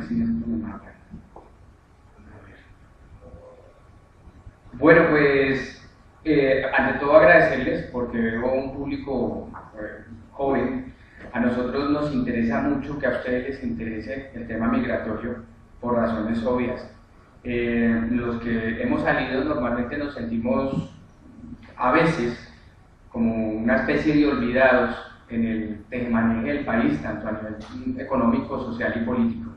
ver si esto me mata. Bueno, pues ante todo agradecerles porque veo un público joven. A nosotros nos interesa mucho que a ustedes les interese el tema migratorio por razones obvias. Los que hemos salido normalmente nos sentimos a veces como una especie de olvidados en el tejemaneje del país, tanto a nivel económico, social y político.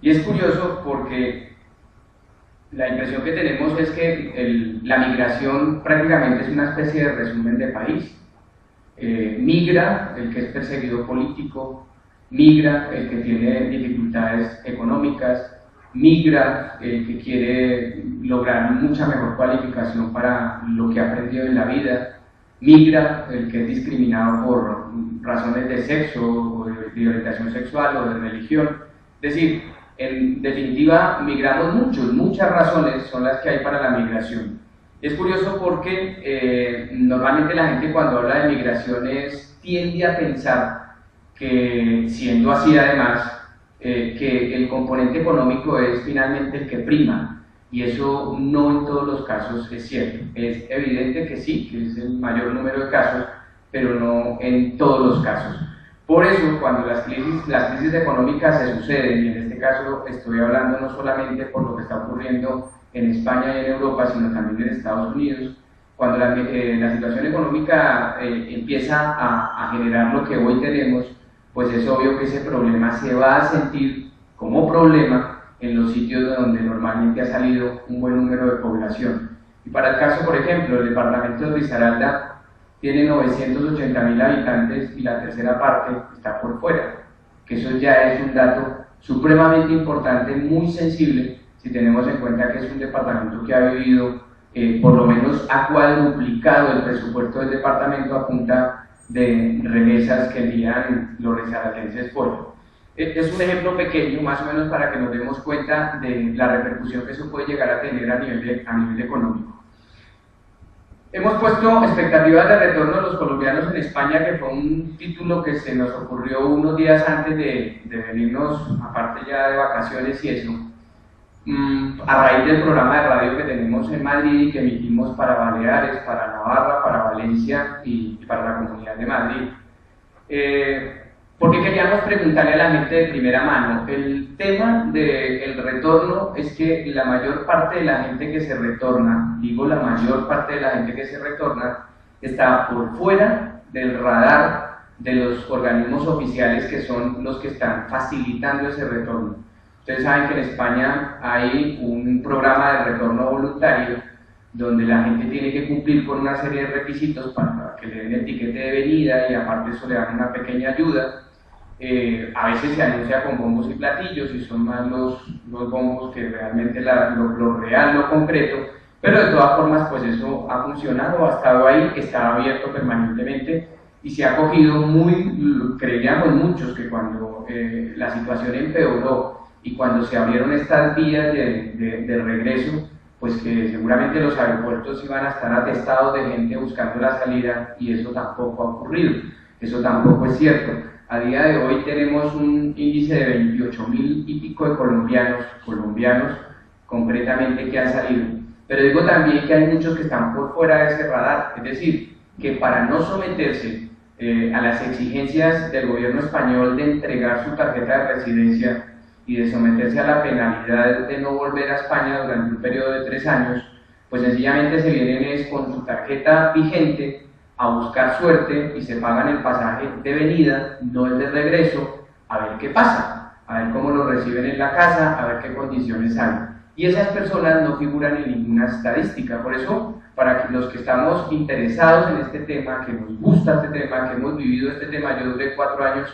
Y es curioso porque la impresión que tenemos es que la migración prácticamente es una especie de resumen de país. Migra el que es perseguido político, migra el que tiene dificultades económicas, migra el que quiere lograr mucha mejor cualificación para lo que ha aprendido en la vida, migra el que es discriminado por razones de sexo, o de orientación sexual o de religión. Es decir, en definitiva, migramos muchas razones son las que hay para la migración. Es curioso porque normalmente la gente cuando habla de migraciones tiende a pensar que, siendo así además, que el componente económico es finalmente el que prima, y eso no en todos los casos es cierto. Es evidente que sí, que es el mayor número de casos, pero no en todos los casos. Por eso, cuando las crisis económicas se suceden, y en este caso estoy hablando no solamente por lo que está ocurriendo en España y en Europa, sino también en Estados Unidos, cuando la situación económica empieza a generar lo que hoy tenemos, pues es obvio que ese problema se va a sentir como problema en los sitios de donde normalmente ha salido un buen número de población. Y para el caso, por ejemplo, el departamento de Risaralda tiene 980.000 habitantes y la tercera parte está por fuera, que eso ya es un dato supremamente importante, muy sensible, si tenemos en cuenta que es un departamento que ha vivido, por lo menos ha cuadruplicado el presupuesto del departamento a punta de remesas que envían los risaraldenses por. Es un ejemplo pequeño, más o menos, para que nos demos cuenta de la repercusión que eso puede llegar a tener a nivel económico. Hemos puesto expectativas de retorno de los colombianos en España, que fue un título que se nos ocurrió unos días antes de venirnos, aparte ya de vacaciones y eso, a raíz del programa de radio que tenemos en Madrid y que emitimos para Baleares, para Navarra, para Valencia y para la Comunidad de Madrid. Porque queríamos preguntarle a la gente de primera mano. El tema del retorno es que la mayor parte de la gente que se retorna, digo la mayor parte de la gente que se retorna, está por fuera del radar de los organismos oficiales que son los que están facilitando ese retorno. Ustedes saben que en España hay un programa de retorno voluntario donde la gente tiene que cumplir con una serie de requisitos para que le den el tiquete de venida y aparte eso le dan una pequeña ayuda. A veces se anuncia con bombos y platillos y son más los bombos que realmente lo real, lo concreto, pero de todas formas pues eso ha funcionado, ha estado ahí, está abierto permanentemente y se ha cogido creíamos muchos que cuando la situación empeoró y cuando se abrieron estas vías de regreso, pues que seguramente los aeropuertos iban a estar atestados de gente buscando la salida, y eso tampoco ha ocurrido, eso tampoco es cierto. A día de hoy tenemos un índice de 28.000 y pico de colombianos concretamente que han salido, pero digo también que hay muchos que están por fuera de ese radar, es decir, que para no someterse a las exigencias del gobierno español de entregar su tarjeta de residencia y de someterse a la penalidad de no volver a España durante un periodo de 3 años, pues sencillamente se vienen con su tarjeta vigente a buscar suerte y se pagan el pasaje de venida, no el de regreso, a ver qué pasa, a ver cómo lo reciben en la casa, a ver qué condiciones hay. Y esas personas no figuran en ninguna estadística. Por eso, para los que estamos interesados en este tema, que nos gusta este tema, que hemos vivido este tema, yo duré 4 años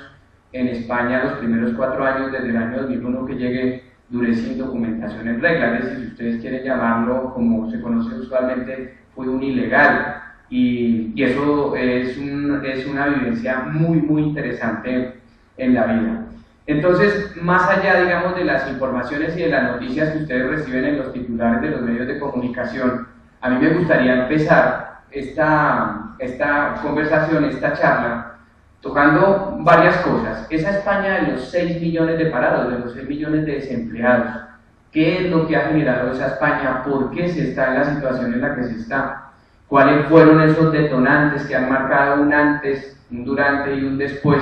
en España, los primeros 4 años, desde el año 2001 que llegué, duré sin documentación en regla, es decir, si ustedes quieren llamarlo como se conoce usualmente, fui un ilegal. Y eso es una vivencia muy interesante en la vida. Entonces, más allá, digamos, de las informaciones y de las noticias que ustedes reciben en los titulares de los medios de comunicación, a mí me gustaría empezar esta conversación, esta charla, tocando varias cosas. Esa España de los 6 millones de parados, de los 6 millones de desempleados, ¿qué es lo que ha generado esa España? ¿Por qué se está en la situación en la que se está? ¿Cuáles fueron esos detonantes que han marcado un antes, un durante y un después?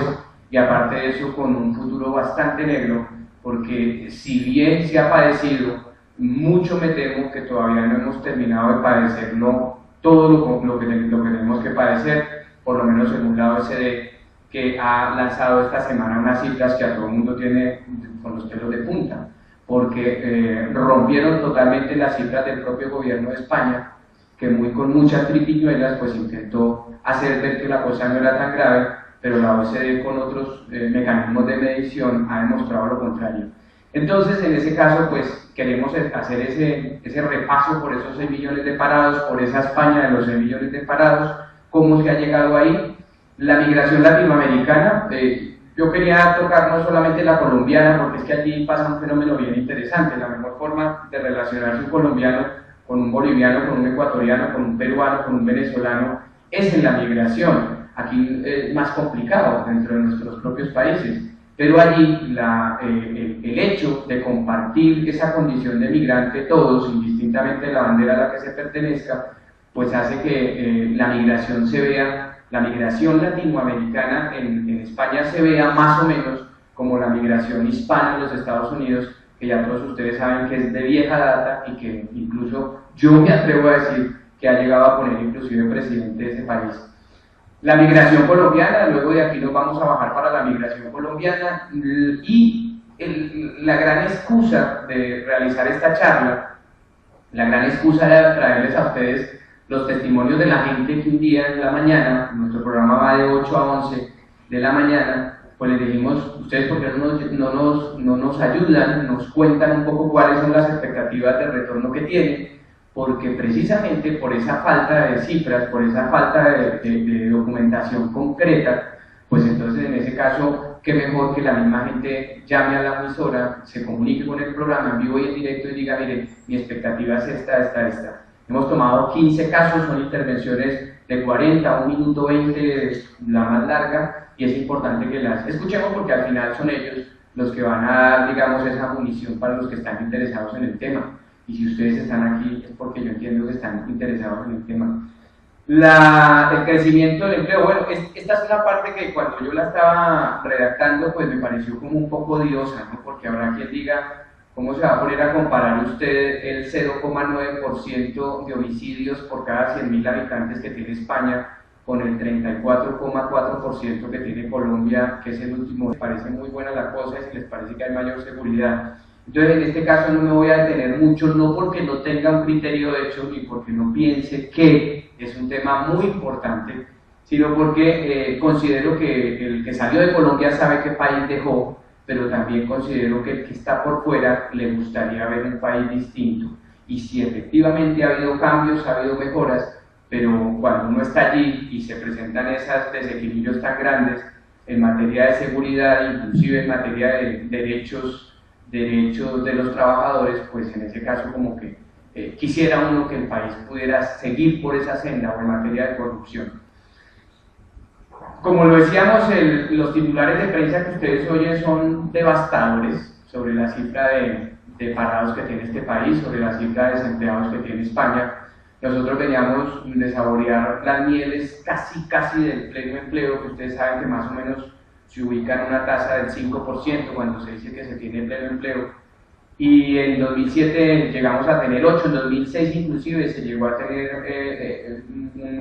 Y aparte de eso, con un futuro bastante negro, porque si bien se ha padecido, mucho me temo que todavía no hemos terminado de padecerlo todo lo que tenemos que padecer, por lo menos según la OECD, que ha lanzado esta semana unas cifras que a todo el mundo tiene con los pelos de punta, porque rompieron totalmente las cifras del propio gobierno de España, que con muchas triquiñuelas pues intentó hacer ver que la cosa no era tan grave, pero la OECD con otros mecanismos de medición ha demostrado lo contrario. Entonces, en ese caso, pues queremos hacer ese repaso por esos 6 millones de parados, por esa España de los 6 millones de parados, cómo se ha llegado ahí. La migración latinoamericana, yo quería tocar no solamente la colombiana, porque es que allí pasa un fenómeno bien interesante. La mejor forma de relacionarse un colombiano con un boliviano, con un ecuatoriano, con un peruano, con un venezolano, es en la migración. Aquí es más complicado dentro de nuestros propios países, pero allí el hecho de compartir esa condición de migrante todos, indistintamente de la bandera a la que se pertenezca, pues hace que la migración se vea, la migración latinoamericana en España se vea más o menos como la migración hispana en los Estados Unidos, que ya todos ustedes saben que es de vieja data y que incluso yo me atrevo a decir que ha llegado a poner inclusive presidente de ese país. La migración colombiana, luego de aquí nos vamos a bajar para la migración colombiana, y la gran excusa de realizar esta charla, la gran excusa era traerles a ustedes los testimonios de la gente que un día en la mañana, nuestro programa va de 8 a 11 de la mañana, pues les dijimos, ustedes por qué no nos ayudan, nos cuentan un poco cuáles son las expectativas de retorno que tienen, porque precisamente por esa falta de cifras, por esa falta de documentación concreta, pues entonces en ese caso, qué mejor que la misma gente llame a la emisora, se comunique con el programa en vivo y en directo y diga, mire, mi expectativa es esta. Hemos tomado 15 casos, son intervenciones de 40, 1 minuto 20, la más larga, y es importante que las escuchemos porque al final son ellos los que van a dar, digamos, esa munición para los que están interesados en el tema. Y si ustedes están aquí es porque yo entiendo que están interesados en el tema. El crecimiento del empleo, bueno, esta es una parte que cuando yo la estaba redactando pues me pareció como un poco odiosa, ¿no? Porque habrá quien diga, ¿cómo se va a poner a comparar usted el 0,9% de homicidios por cada 100.000 habitantes que tiene España con el 34,4% que tiene Colombia, que es el último? Me parece muy buena la cosa, si les parece que hay mayor seguridad. Entonces, en este caso no me voy a detener mucho, no porque no tenga un criterio de hecho, ni porque no piense que es un tema muy importante, sino porque considero que el que salió de Colombia sabe qué país dejó, pero también considero que el que está por fuera le gustaría ver un país distinto. Y si efectivamente ha habido cambios, ha habido mejoras, pero cuando uno está allí y se presentan esos desequilibrios tan grandes en materia de seguridad, inclusive en materia de derechos de los trabajadores, pues en ese caso como que quisiera uno que el país pudiera seguir por esa senda o en materia de corrupción. Como lo decíamos, los titulares de prensa que ustedes oyen son devastadores sobre la cifra de parados que tiene este país, sobre la cifra de desempleados que tiene España. Nosotros veníamos de saborear las mieles casi del pleno empleo, que ustedes saben que más o menos se ubica en una tasa del 5% cuando se dice que se tiene pleno empleo, y en 2007 llegamos a tener 8%, en 2006 inclusive se llegó a tener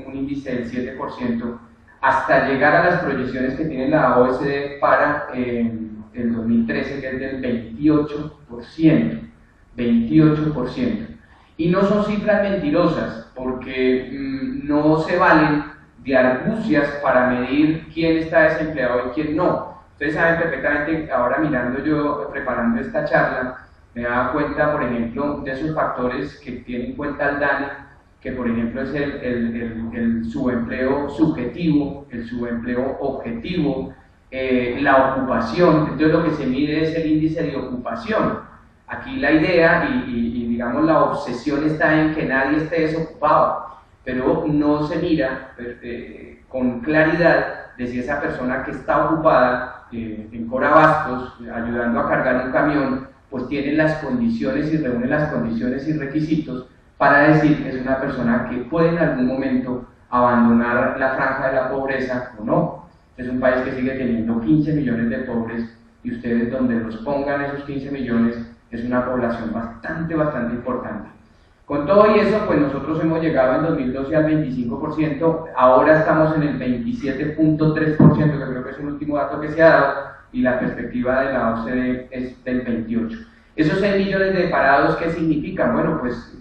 un índice del 7%, hasta llegar a las proyecciones que tiene la OECD para el 2013, que es del 28%. Y no son cifras mentirosas, porque no se valen de argucias para medir quién está desempleado y quién no. Ustedes saben perfectamente, ahora mirando yo, preparando esta charla, me daba cuenta, por ejemplo, de esos factores que tiene en cuenta el DANE, que por ejemplo es el subempleo subjetivo, el subempleo objetivo, la ocupación. Entonces lo que se mide es el índice de ocupación. Aquí la idea y digamos la obsesión está en que nadie esté desocupado, pero no se mira con claridad de si esa persona que está ocupada en Corabastos, ayudando a cargar un camión, pues tiene las condiciones y reúne las condiciones y requisitos para decir que es una persona que puede en algún momento abandonar la franja de la pobreza o no. Es un país que sigue teniendo 15 millones de pobres y ustedes donde los pongan esos 15 millones es una población bastante importante. Con todo y eso, pues nosotros hemos llegado en 2012 al 25%, ahora estamos en el 27.3%, que creo que es el último dato que se ha dado, y la perspectiva de la OCDE es del 28%. Esos 6 millones de parados, ¿qué significan? Bueno, pues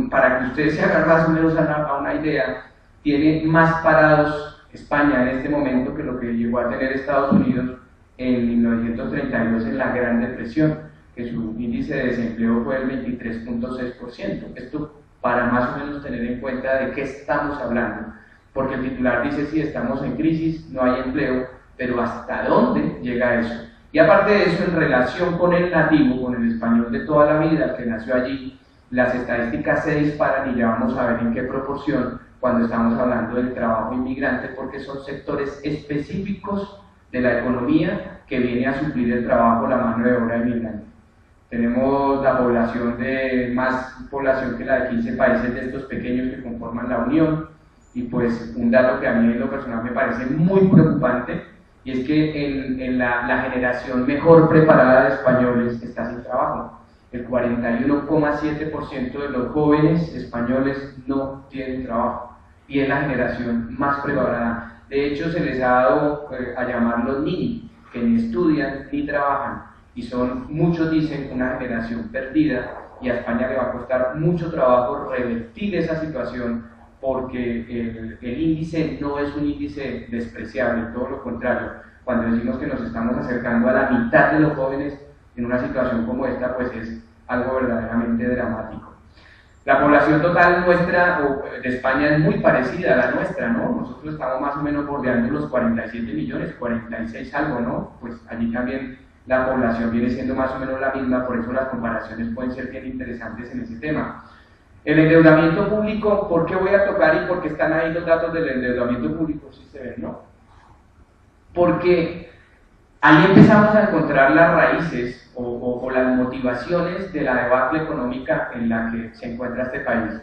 para que ustedes se hagan más o menos a una idea, tiene más parados España en este momento que lo que llegó a tener Estados Unidos en 1932 en la Gran Depresión, que su índice de desempleo fue el 23.6%. Esto para más o menos tener en cuenta de qué estamos hablando, porque el titular dice sí, estamos en crisis, no hay empleo, pero ¿hasta dónde llega eso? Y aparte de eso, en relación con el nativo, con el español de toda la vida, que nació allí, las estadísticas se disparan y ya vamos a ver en qué proporción cuando estamos hablando del trabajo inmigrante, porque son sectores específicos de la economía que viene a suplir el trabajo, la mano de obra inmigrante. Tenemos la población más población que la de 15 países de estos pequeños que conforman la Unión, y pues un dato que a mí en lo personal me parece muy preocupante, y es que en la generación mejor preparada de españoles está sin trabajo. El 41,7% de los jóvenes españoles no tienen trabajo, y es la generación más preparada. De hecho, se les ha dado a llamar los niños, que ni estudian ni trabajan, y muchos dicen, una generación perdida, y a España le va a costar mucho trabajo revertir esa situación, porque el índice no es un índice despreciable, todo lo contrario. Cuando decimos que nos estamos acercando a la mitad de los jóvenes en una situación como esta, pues es algo verdaderamente dramático. La población total nuestra, de España, es muy parecida a la nuestra, ¿no? Nosotros estamos más o menos bordeando los 47 millones, 46 algo, ¿no? Pues allí también la población viene siendo más o menos la misma, por eso las comparaciones pueden ser bien interesantes en ese tema. El endeudamiento público, ¿por qué voy a tocar y por qué están ahí los datos del endeudamiento público? Si se ven, ¿no? Porque ahí empezamos a encontrar las raíces o las motivaciones de la debacle económica en la que se encuentra este país.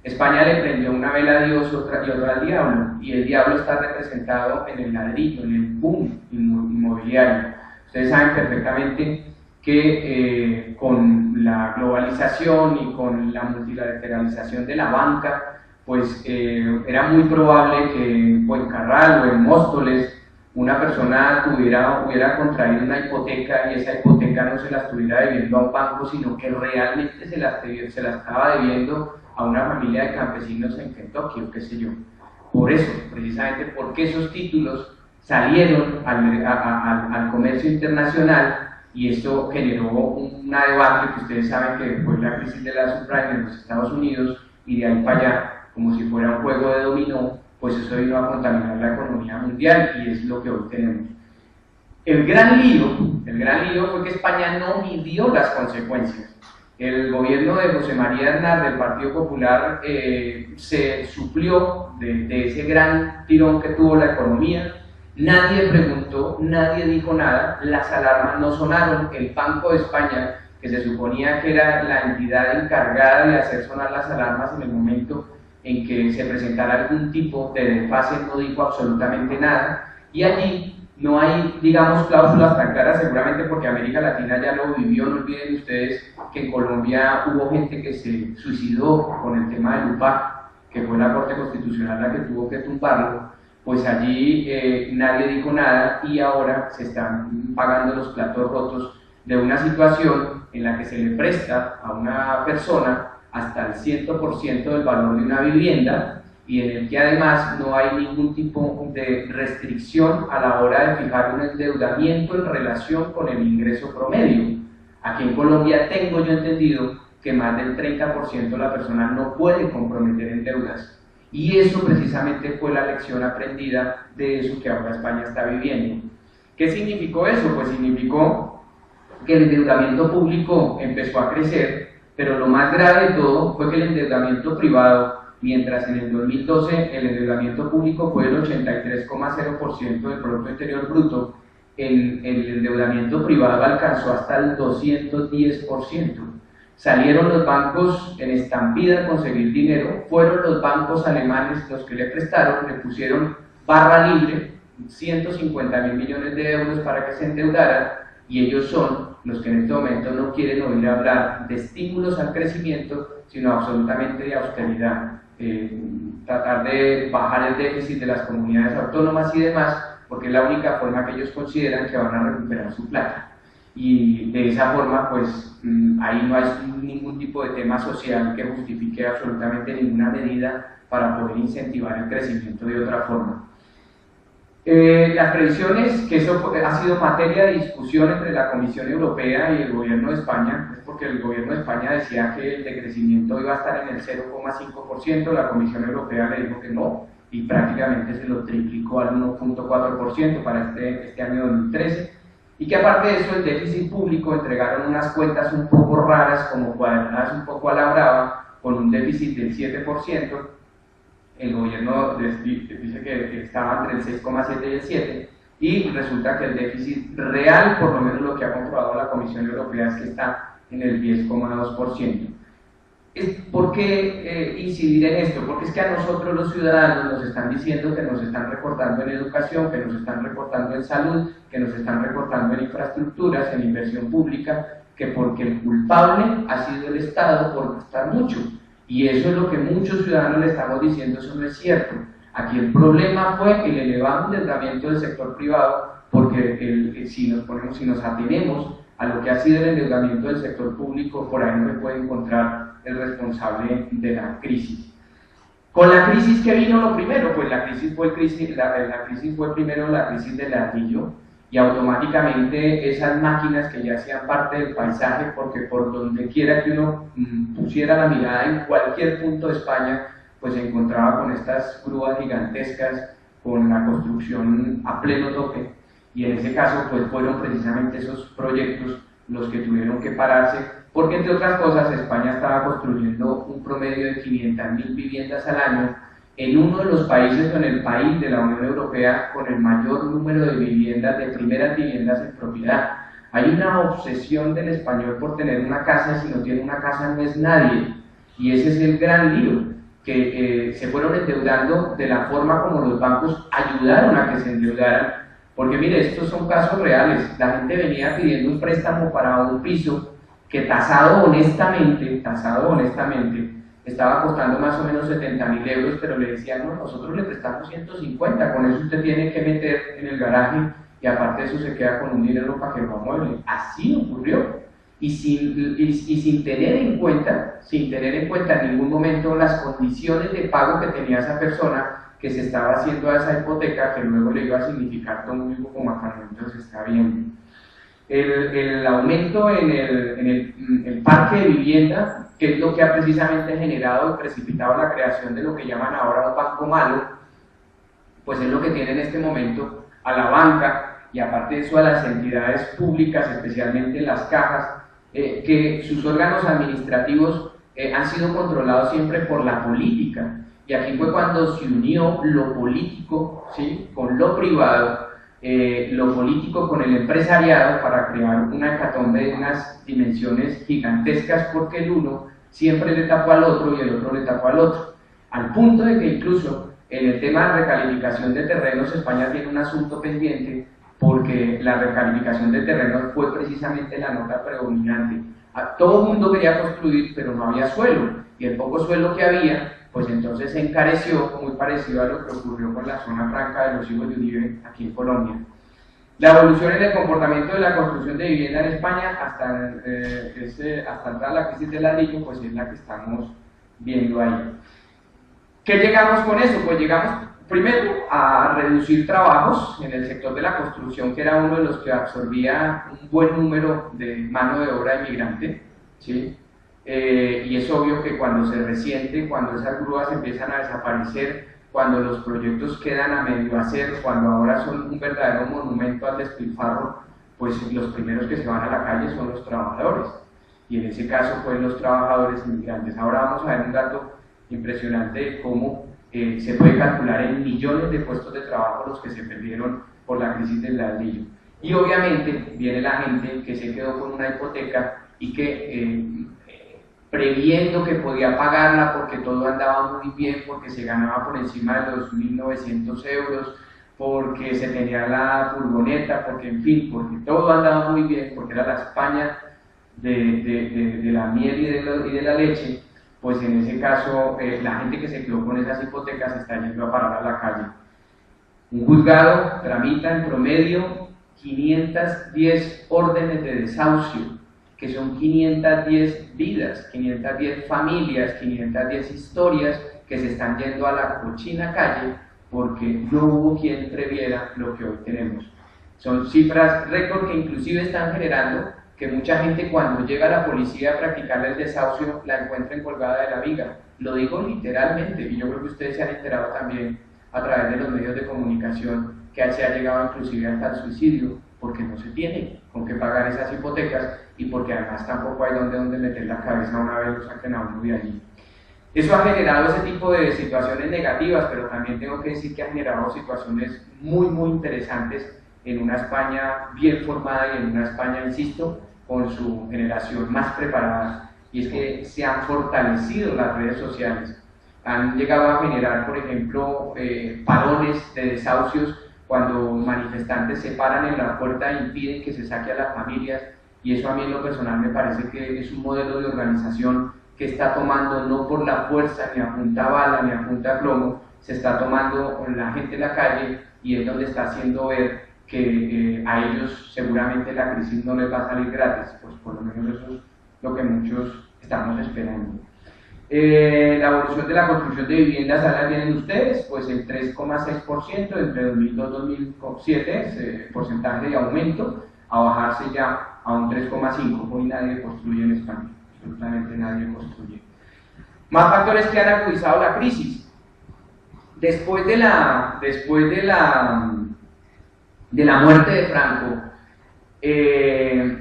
España le prendió una vela a Dios y otra al diablo, y el diablo está representado en el ladrillo, en el boom inmobiliario. Ustedes saben perfectamente que con la globalización y con la multilateralización de la banca, pues era muy probable que en Fuencarral o en Móstoles una persona hubiera contraído una hipoteca, y esa hipoteca no se la estuviera debiendo a un banco, sino que realmente se la estaba debiendo a una familia de campesinos en Kentucky o qué sé yo. Por eso, precisamente porque esos títulos salieron al comercio internacional, y esto generó una debacle que ustedes saben que fue la crisis de la subprime en los Estados Unidos, y de ahí para allá, como si fuera un juego de dominó, pues eso vino a contaminar la economía mundial, y es lo que hoy tenemos. El gran lío fue que España no midió las consecuencias. El gobierno de José María Aznar del Partido Popular se suplió de ese gran tirón que tuvo la economía. Nadie preguntó, nadie dijo nada, las alarmas no sonaron. El Banco de España, que se suponía que era la entidad encargada de hacer sonar las alarmas en el momento en que se presentara algún tipo de desfase, no dijo absolutamente nada, y allí no hay, digamos, cláusulas tan claras, seguramente porque América Latina ya lo vivió. No olviden ustedes que en Colombia hubo gente que se suicidó con el tema del UPAC, que fue la Corte Constitucional la que tuvo que tumbarlo. Pues allí nadie dijo nada, y ahora se están pagando los platos rotos de una situación en la que se le presta a una persona hasta el 100% del valor de una vivienda, y en el que además no hay ningún tipo de restricción a la hora de fijar un endeudamiento en relación con el ingreso promedio. Aquí en Colombia tengo yo entendido que más del 30% la persona no puede comprometer en deudas, y eso precisamente fue la lección aprendida de eso que ahora España está viviendo. ¿Qué significó eso? Pues significó que el endeudamiento público empezó a crecer, pero lo más grave de todo fue que el endeudamiento privado mientras en el 2012 el endeudamiento público fue el 83,0% del Producto Interior Bruto, el endeudamiento privado alcanzó hasta el 210%. Salieron los bancos en estampida a conseguir dinero, fueron los bancos alemanes los que le prestaron, le pusieron barra libre, 150.000 millones de euros para que se endeudaran, y ellos son los que en este momento no quieren oír hablar de estímulos al crecimiento, sino absolutamente de austeridad. Tratar de bajar el déficit de las comunidades autónomas y demás, porque es la única forma que ellos consideran que van a recuperar su plata. Y de esa forma, pues, ahí no hay ningún tipo de tema social que justifique absolutamente ninguna medida para poder incentivar el crecimiento de otra forma. Las previsiones, que eso ha sido materia de discusión entre la Comisión Europea y el Gobierno de España, es porque el Gobierno de España decía que el decrecimiento iba a estar en el 0,5%, la Comisión Europea le dijo que no, y prácticamente se lo triplicó al 1,4% para este año 2013, y que aparte de eso el déficit público entregaron unas cuentas un poco raras, como cuadradas un poco a la brava, con un déficit del 7%, el gobierno dice que estaba entre el 6,7 y el 7, y resulta que el déficit real, por lo menos lo que ha comprobado la Comisión Europea, es que está en el 10,2%. ¿Por qué incidir en esto? Porque es que a nosotros los ciudadanos nos están diciendo que nos están recortando en educación, que nos están recortando en salud, que nos están recortando en infraestructuras, en inversión pública, que porque el culpable ha sido el Estado por gastar mucho. Y eso es lo que muchos ciudadanos le estamos diciendo, eso no es cierto. Aquí el problema fue el elevado endeudamiento del sector privado, porque si nos atenemos a lo que ha sido el endeudamiento del sector público, por ahí no se puede encontrar el responsable de la crisis. Con la crisis, ¿qué vino lo primero? Pues la crisis fue primero la crisis del ladrillo, y automáticamente esas máquinas que ya hacían parte del paisaje, porque por donde quiera que uno pusiera la mirada en cualquier punto de España, pues se encontraba con estas grúas gigantescas, con la construcción a pleno tope, y en ese caso pues fueron precisamente esos proyectos los que tuvieron que pararse, porque entre otras cosas España estaba construyendo un promedio de 500.000 viviendas al año, en uno de los países o en el país de la Unión Europea con el mayor número de viviendas, de primeras viviendas en propiedad. Hay una obsesión del español por tener una casa, y si no tiene una casa no es nadie, y ese es el gran lío, que se fueron endeudando de la forma como los bancos ayudaron a que se endeudaran, porque mire, estos son casos reales. La gente venía pidiendo un préstamo para un piso que tasado honestamente, estaba costando más o menos 70.000 euros, pero le decían, no, nosotros le prestamos 150, con eso usted tiene que meter en el garaje, y aparte de eso se queda con un dinero para que lo amueble. Así ocurrió, y sin tener en cuenta en ningún momento las condiciones de pago que tenía esa persona, que se estaba haciendo a esa hipoteca, que luego le iba a significar todo un vivo como apartamento se está viendo. El aumento en el parque de vivienda, que es lo que ha precisamente generado y precipitado la creación de lo que llaman ahora un banco malo, pues es lo que tiene en este momento a la banca, y aparte de eso a las entidades públicas, especialmente las cajas, que sus órganos administrativos han sido controlados siempre por la política, y aquí fue cuando se unió lo político, ¿sí?, con lo privado, lo político con el empresariado, para crear una hecatombe de unas dimensiones gigantescas, porque el uno siempre le tapó al otro y el otro le tapó al otro, al punto de que incluso en el tema de recalificación de terrenos España tiene un asunto pendiente, porque la recalificación de terrenos fue precisamente la nota predominante. Todo el mundo quería construir, pero no había suelo, y el poco suelo que había, pues entonces se encareció, muy parecido a lo que ocurrió con la zona franca de los hijos de Uribe aquí en Colombia. La evolución en el comportamiento de la construcción de vivienda en España hasta entrar a la crisis del ladrillo, pues es la que estamos viendo ahí. ¿Qué llegamos con eso? Pues llegamos primero a reducir trabajos en el sector de la construcción, que era uno de los que absorbía un buen número de mano de obra inmigrante, ¿sí? Y es obvio que cuando se resiente, cuando esas grúas empiezan a desaparecer, cuando los proyectos quedan a medio hacer, cuando ahora son un verdadero monumento al despilfarro, pues los primeros que se van a la calle son los trabajadores, y en ese caso pues los trabajadores inmigrantes. Ahora vamos a ver un dato impresionante de cómo se puede calcular en millones de puestos de trabajo los que se perdieron por la crisis del ladrillo. Y obviamente viene la gente que se quedó con una hipoteca y que previendo que podía pagarla porque todo andaba muy bien, porque se ganaba por encima de los 1.900 euros, porque se tenía la furgoneta, porque en fin, porque todo andaba muy bien, porque era la España de la miel y de la leche, pues en ese caso la gente que se quedó con esas hipotecas está yendo a parar a la calle. Un juzgado tramita en promedio 510 órdenes de desahucio, que son 510 vidas, 510 familias, 510 historias que se están yendo a la cochina calle porque no hubo quien previera lo que hoy tenemos. Son cifras récord que inclusive están generando que mucha gente cuando llega a la policía a practicarle el desahucio la encuentren colgada de la viga. Lo digo literalmente, y yo creo que ustedes se han enterado también a través de los medios de comunicación que se ha llegado inclusive hasta el suicidio, porque no se tiene con qué pagar esas hipotecas y porque además tampoco hay donde meter la cabeza una vez lo saquen a uno de allí. Eso ha generado ese tipo de situaciones negativas, pero también tengo que decir que ha generado situaciones muy interesantes en una España bien formada y en una España, insisto, con su generación más preparada, y es que se han fortalecido las redes sociales, han llegado a generar, por ejemplo, parones de desahucios cuando manifestantes se paran en la puerta e impiden que se saque a las familias, y eso a mí en lo personal me parece que es un modelo de organización que está tomando no por la fuerza, ni a punta bala, ni a punta plomo, se está tomando con la gente en la calle, y es donde está haciendo ver que a ellos seguramente la crisis no les va a salir gratis, pues por lo menos eso es lo que muchos estamos esperando. La evolución de la construcción de viviendas, ¿ya la tienen ustedes? Pues el 3,6% entre 2002 y 2007, ese porcentaje de aumento, a bajarse ya a un 3,5%. Hoy nadie construye en España, absolutamente nadie construye. Más factores que han agudizado la crisis. Después de la muerte de Franco,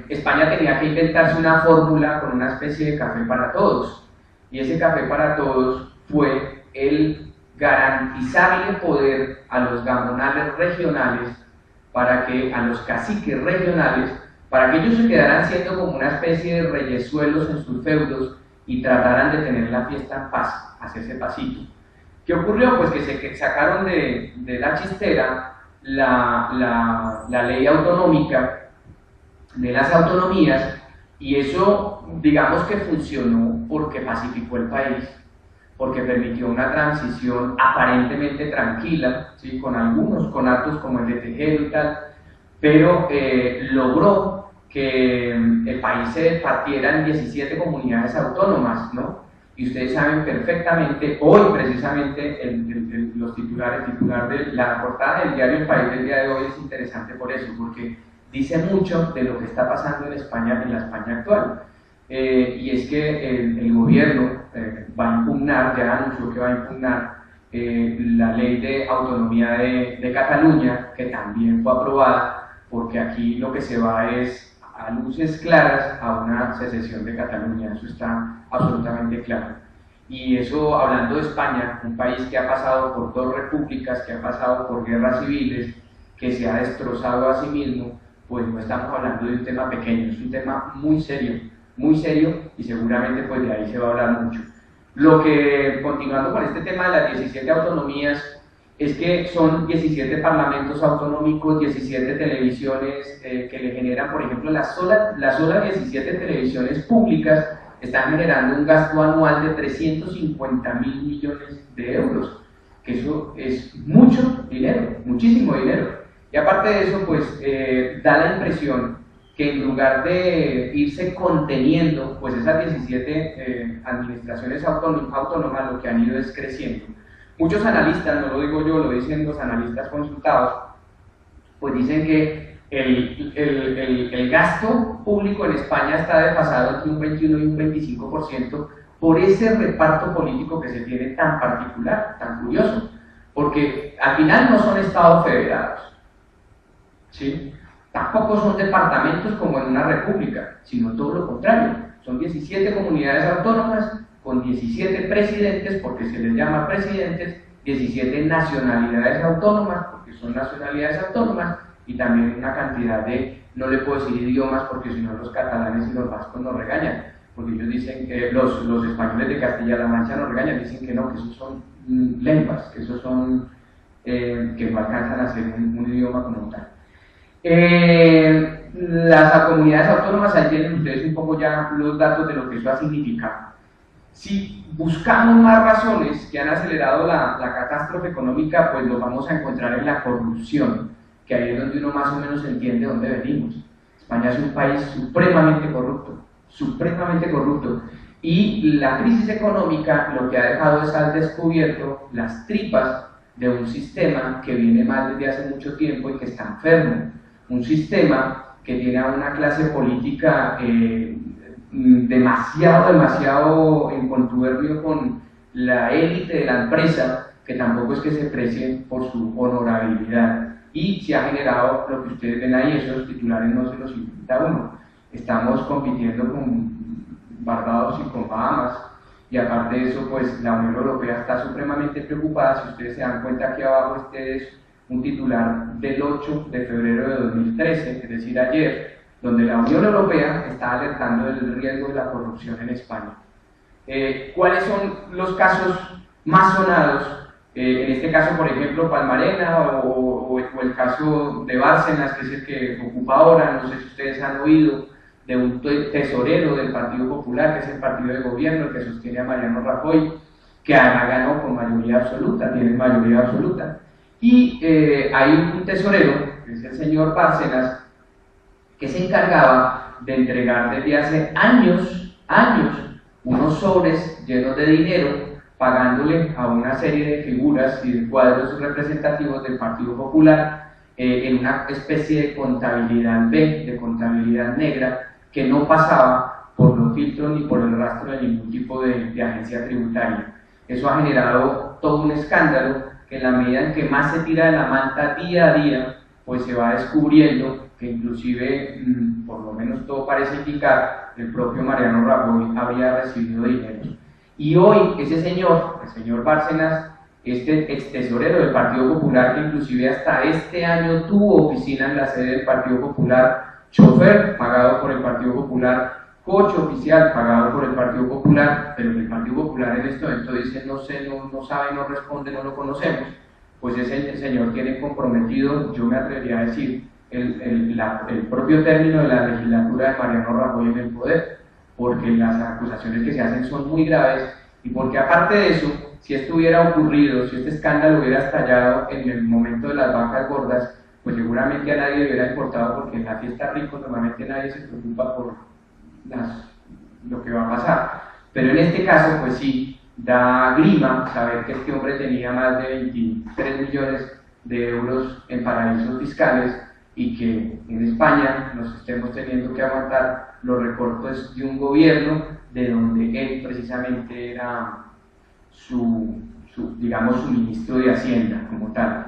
España tenía que inventarse una fórmula con una especie de café para todos, y ese café para todos fue el garantizarle poder a los gamonales regionales, para que a los caciques regionales, para que ellos se quedaran siendo como una especie de reyesuelos en sus feudos y trataran de tener la fiesta en paz, hacerse pasito. ¿Qué ocurrió? Pues que se sacaron de la chistera la ley autonómica de las autonomías, y eso digamos que funcionó porque pacificó el país, porque permitió una transición aparentemente tranquila, ¿sí? Con algunos conatos como el de Tejero y tal, pero logró que el país se partiera en 17 comunidades autónomas, ¿no? Y ustedes saben perfectamente, hoy precisamente los titular de la portada del diario El País del día de hoy es interesante por eso, porque dice mucho de lo que está pasando en España, en la España actual. Y es que el gobierno va a impugnar, ya anunció que va a impugnar la ley de autonomía de Cataluña, que también fue aprobada, porque aquí lo que se va es a luces claras a una secesión de Cataluña, eso está absolutamente claro. Y eso, hablando de España, un país que ha pasado por dos repúblicas, que ha pasado por guerras civiles, que se ha destrozado a sí mismo, pues no estamos hablando de un tema pequeño, es un tema muy serio, y seguramente pues de ahí se va a hablar mucho. Lo que, continuando con este tema de las 17 autonomías, es que son 17 parlamentos autonómicos, 17 televisiones que le generan, por ejemplo, las solas 17 televisiones públicas están generando un gasto anual de 350.000 millones de euros, que eso es mucho dinero, muchísimo dinero. Y aparte de eso, pues da la impresión que en lugar de irse conteniendo, pues esas 17 administraciones autónomas lo que han ido es creciendo. Muchos analistas, no lo digo yo, lo dicen los analistas consultados, pues dicen que el gasto público en España está desfasado entre un 21 y un 25% por ese reparto político que se tiene tan particular, tan curioso, porque al final no son estados federados, ¿sí? Tampoco son departamentos como en una república, sino todo lo contrario, son 17 comunidades autónomas con 17 presidentes, porque se les llama presidentes, 17 nacionalidades autónomas, porque son nacionalidades autónomas, y también una cantidad de, no le puedo decir idiomas, porque si no los catalanes y los vascos nos regañan, porque ellos dicen que los españoles de Castilla-La Mancha nos regañan, dicen que no, que esos son lenguas, que esos son, que no alcanzan a ser un idioma como tal. Las comunidades autónomas, ahí tienen ustedes un poco ya los datos de lo que eso ha significado. Si buscamos más razones que han acelerado la catástrofe económica, pues los vamos a encontrar en la corrupción, que ahí es donde uno más o menos entiende dónde venimos. España es un país supremamente corrupto, y la crisis económica lo que ha dejado es al descubierto las tripas de un sistema que viene mal desde hace mucho tiempo y que está enfermo, un sistema que tiene a una clase política demasiado en contubernio con la élite de la empresa, que tampoco es que se precie por su honorabilidad, y se ha generado lo que ustedes ven ahí. Esos titulares no se los inventa uno. Estamos compitiendo con Barbados y con Bahamas, y aparte de eso, pues la Unión Europea está supremamente preocupada. Si ustedes se dan cuenta, aquí abajo este es un titular del 8 de febrero de 2013, es decir, ayer, donde la Unión Europea está alertando del riesgo de la corrupción en España. ¿Cuáles son los casos más sonados? En este caso, por ejemplo, Palmarena o el caso de Bárcenas, que es el que ocupa ahora. No sé si ustedes han oído de un tesorero del Partido Popular, que es el partido de gobierno, el que sostiene a Mariano Rajoy, que además ganó con mayoría absoluta, tiene mayoría absoluta. Y hay un tesorero, que es el señor Bárcenas, que se encargaba de entregar desde hace años, unos sobres llenos de dinero, pagándole a una serie de figuras y de cuadros representativos del Partido Popular en una especie de contabilidad B, de contabilidad negra, que no pasaba por los filtros ni por el rastro de ningún tipo de agencia tributaria. Eso ha generado todo un escándalo, que en la medida en que más se tira de la manta día a día, pues se va descubriendo que inclusive, por lo menos todo parece indicar, el propio Mariano Rajoy había recibido dinero. Y hoy ese señor, el señor Bárcenas, este ex tesorero del Partido Popular, que inclusive hasta este año tuvo oficina en la sede del Partido Popular, chofer pagado por el Partido Popular, coche oficial pagado por el Partido Popular, pero que el Partido Popular en este momento dice no sé, no sabe, no responde, no lo conocemos, pues ese señor tiene comprometido, yo me atrevería a decir, el propio término de la legislatura de Mariano Rajoy en el poder, porque las acusaciones que se hacen son muy graves, y porque aparte de eso, si esto hubiera ocurrido, si este escándalo hubiera estallado en el momento de las vacas gordas, pues seguramente a nadie le hubiera importado, porque en la fiesta rico normalmente nadie se preocupa por lo que va a pasar. Pero en este caso, pues sí, da grima saber que este hombre tenía más de 23 millones de euros en paraísos fiscales, y que en España nos estemos teniendo que aguantar los recortes de un gobierno de donde él precisamente era digamos, su ministro de Hacienda como tal.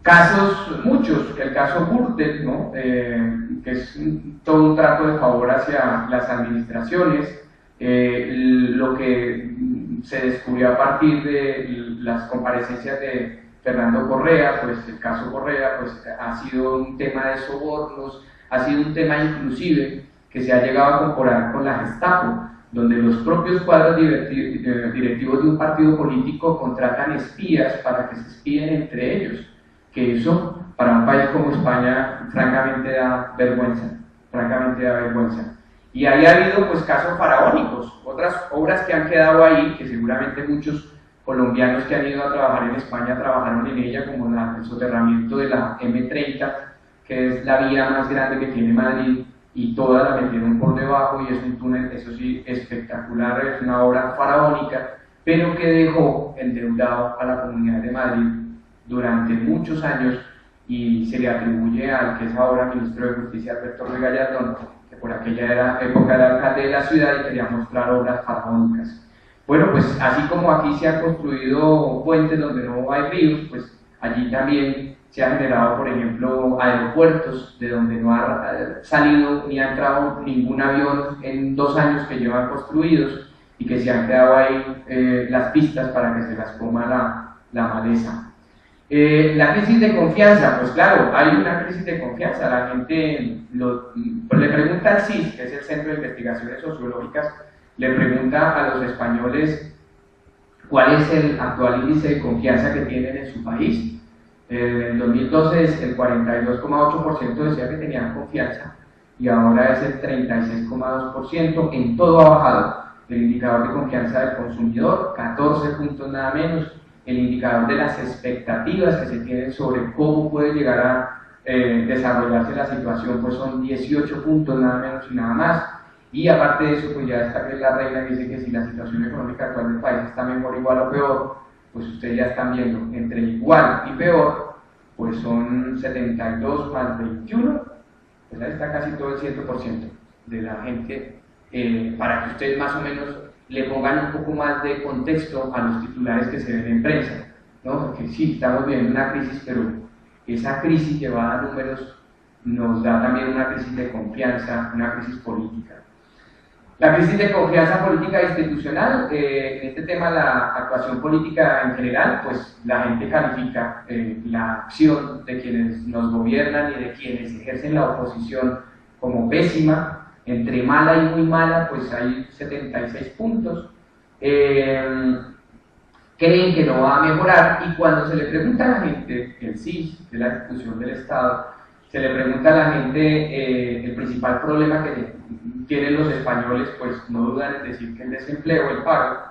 Casos muchos, el caso Gürtel, ¿no? Que es todo un trato de favor hacia las administraciones, lo que se descubrió a partir de las comparecencias de Fernando Correa, pues el caso Correa pues, ha sido un tema de sobornos, ha sido un tema inclusive que se ha llegado a comparar con la Gestapo, donde los propios cuadros directivos de un partido político contratan espías para que se espíen entre ellos, que eso para un país como España francamente da vergüenza, Y ahí ha habido pues casos faraónicos, otras obras que han quedado ahí, que seguramente muchos colombianos que han ido a trabajar en España trabajaron en ella, como el soterramiento de la M30, que es la vía más grande que tiene Madrid, y toda la metieron por debajo, y es un túnel, eso sí, espectacular, es una obra faraónica, pero que dejó endeudado a la Comunidad de Madrid durante muchos años, y se le atribuye al que es ahora ministro de Justicia, Alberto Ruiz Gallardón, que por aquella época era alcalde de la ciudad y quería mostrar obras faraónicas. Bueno, pues así como aquí se han construido puentes donde no hay ríos, pues allí también se ha generado, por ejemplo, aeropuertos de donde no ha salido ni ha entrado ningún avión en 2 años que llevan construidos, y que se han quedado ahí las pistas para que se las coma la maleza. La crisis de confianza, pues claro, hay una crisis de confianza. La gente le pregunta al CIS, que es el Centro de Investigaciones Sociológicas, le pregunta a los españoles cuál es el actual índice de confianza que tienen en su país. En 2012 el 42,8% decía que tenían confianza y ahora es el 36,2%. En todo ha bajado. El indicador de confianza del consumidor, 14 puntos nada menos. El indicador de las expectativas que se tienen sobre cómo puede llegar a desarrollarse la situación, pues son 18 puntos nada menos y nada más. Y aparte de eso, pues ya está que la reina dice que si la situación económica actual del país está mejor, igual o peor, pues ustedes ya están viendo, entre igual y peor, pues son 72 más 21, pues ahí está casi todo el 100% de la gente, para que ustedes más o menos le pongan un poco más de contexto a los titulares que se ven en prensa, ¿no? Porque sí, estamos viviendo una crisis, pero esa crisis llevada a números nos da también una crisis de confianza, una crisis política. La crisis de confianza política e institucional, en este tema la actuación política en general, pues la gente califica la acción de quienes nos gobiernan y de quienes ejercen la oposición como pésima. Entre mala y muy mala, pues hay 76 puntos. Creen que no va a mejorar, y cuando se le pregunta a la gente, el CIS, que es la institución del Estado, se le pregunta a la gente el principal problema que tienen los españoles, pues no dudan en decir que el desempleo, el paro,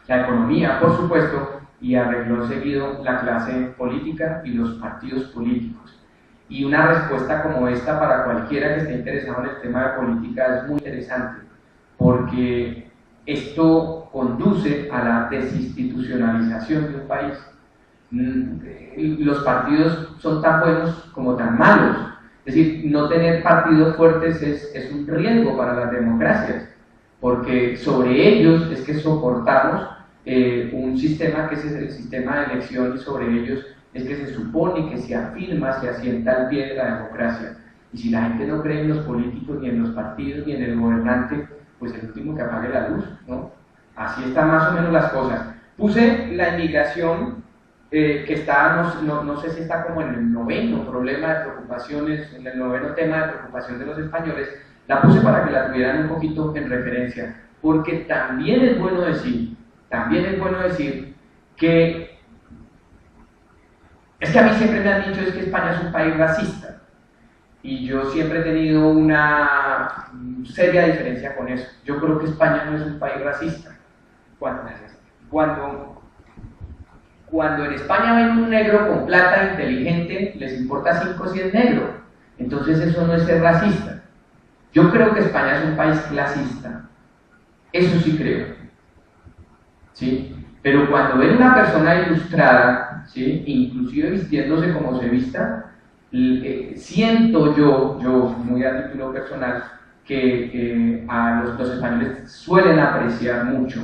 la economía, por supuesto, y arregló seguido la clase política y los partidos políticos. Y una respuesta como esta para cualquiera que esté interesado en el tema de política es muy interesante, porque esto conduce a la desinstitucionalización de un país. Los partidos son tan buenos como tan malos. Es decir, no tener partidos fuertes es un riesgo para las democracias, porque sobre ellos es que soportamos un sistema que es el sistema de elección, y sobre ellos es que se supone que se afirma, se asienta el pie de la democracia. Y si la gente no cree en los políticos, ni en los partidos, ni en el gobernante, pues el último que apague la luz, ¿no? Así están más o menos las cosas. Puse la inmigración, que está, no sé si está como en el noveno problema de preocupaciones, en el noveno tema de preocupación de los españoles. La puse para que la tuvieran un poquito en referencia, porque también es bueno decir que es que a mí siempre me han dicho es que España es un país racista, y yo siempre he tenido una seria diferencia con eso. Yo creo que España no es un país racista. Cuando en España ven un negro con plata inteligente, les importa 5 si es negro. Entonces eso no es ser racista. Yo creo que España es un país clasista. Eso sí creo. ¿Sí? Pero cuando ven una persona ilustrada, ¿sí?, inclusive vistiéndose como se vista, siento yo muy a título personal, que a los españoles suelen apreciar mucho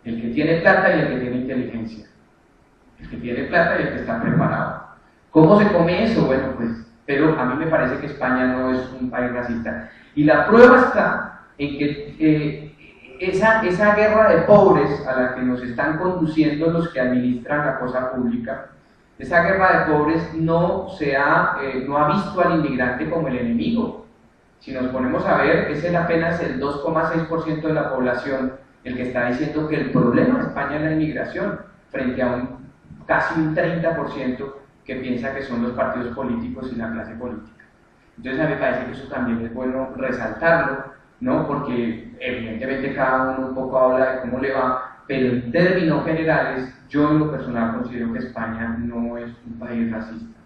el que tiene plata y el que tiene inteligencia, el que tiene plata y el que está preparado. ¿Cómo se come eso? Bueno, pues, pero a mí me parece que España no es un país racista. Y la prueba está en que esa guerra de pobres a la que nos están conduciendo los que administran la cosa pública, esa guerra de pobres no ha visto al inmigrante como el enemigo. Si nos ponemos a ver, es apenas el 2,6% de la población el que está diciendo que el problema de España es la inmigración, frente a casi un 30% que piensa que son los partidos políticos y la clase política. Entonces a mí me parece que eso también es bueno resaltarlo, ¿no? Porque evidentemente cada uno un poco habla de cómo le va, pero en términos generales yo en lo personal considero que España no es un país racista.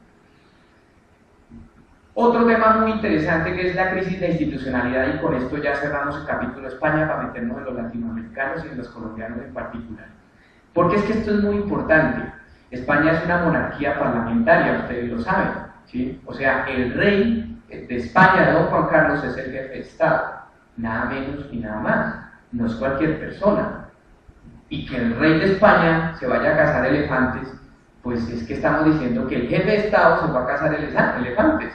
Otro tema muy interesante que es la crisis de institucionalidad, y con esto ya cerramos el capítulo España para meternos en los latinoamericanos y en los colombianos en particular. Porque es que esto es muy importante. España es una monarquía parlamentaria, ustedes lo saben, ¿sí? O sea, el rey de España, don Juan Carlos, es el jefe de Estado, nada menos y nada más, no es cualquier persona. Y que el rey de España se vaya a cazar elefantes, pues es que estamos diciendo que el jefe de Estado se va a cazar elefantes.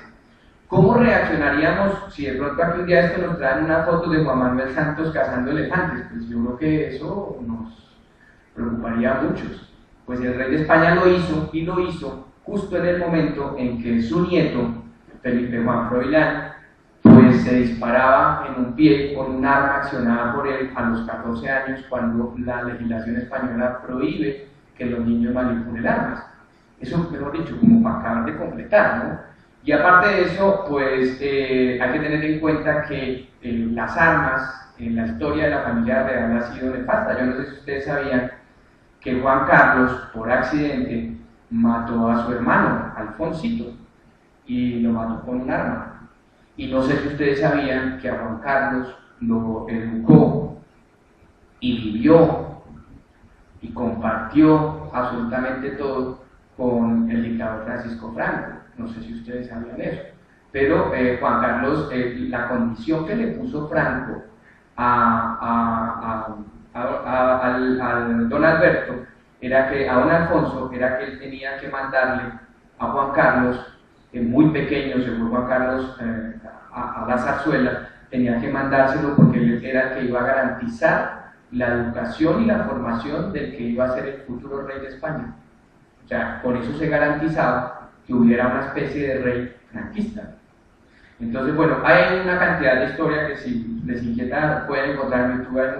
¿Cómo reaccionaríamos si de pronto aquí un día esto nos traen una foto de Juan Manuel Santos cazando elefantes? Pues yo creo que eso nos preocuparía a muchos. Pues el rey de España lo hizo, y lo hizo justo en el momento en que su nieto, Felipe Juan Froilán, pues se disparaba en un pie con un arma accionada por él a los 14 años, cuando la legislación española prohíbe que los niños manipulen armas. Eso, mejor dicho, como para acabar de completar, ¿no? Y aparte de eso, pues hay que tener en cuenta que las armas en la historia de la familia real ha sido nefasta. Yo no sé si ustedes sabían que Juan Carlos, por accidente, mató a su hermano, Alfonsito, y lo mató con un arma. Y no sé si ustedes sabían que a Juan Carlos lo educó y vivió y compartió absolutamente todo con el dictador Francisco Franco. No sé si ustedes sabían eso. Pero Juan Carlos, la condición que le puso Franco al don Alberto, era que, a don Alfonso, era que él tenía que mandarle a Juan Carlos, muy pequeño, se fue Juan Carlos a la zarzuela, tenía que mandárselo porque él era el que iba a garantizar la educación y la formación del que iba a ser el futuro rey de España. O sea, con eso se garantizaba que hubiera una especie de rey franquista. Entonces, bueno, hay una cantidad de historia que si les inquieta pueden encontrar en YouTube, hay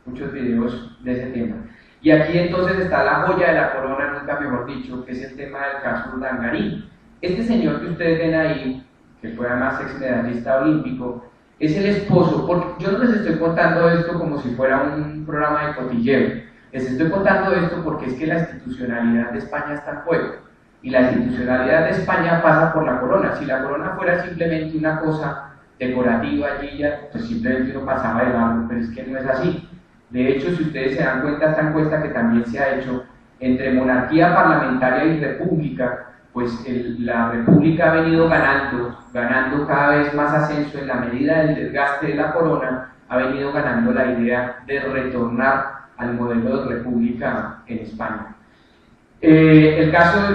muchos videos de ese tema. Y aquí entonces está la joya de la corona, nunca mejor dicho, que es el tema del caso Urdangarín. Este señor que ustedes ven ahí, que fue además exmedallista olímpico, es el esposo, porque yo no les estoy contando esto como si fuera un programa de cotilleo, les estoy contando esto porque es que la institucionalidad de España está en juego, y la institucionalidad de España pasa por la corona. Si la corona fuera simplemente una cosa decorativa allí, ya, pues simplemente uno pasaba de largo, pero es que no es así. De hecho, si ustedes se dan cuenta, esta encuesta que también se ha hecho entre monarquía parlamentaria y república, pues la república ha venido ganando cada vez más ascenso en la medida del desgaste de la corona, ha venido ganando la idea de retornar al modelo de república en España. El caso de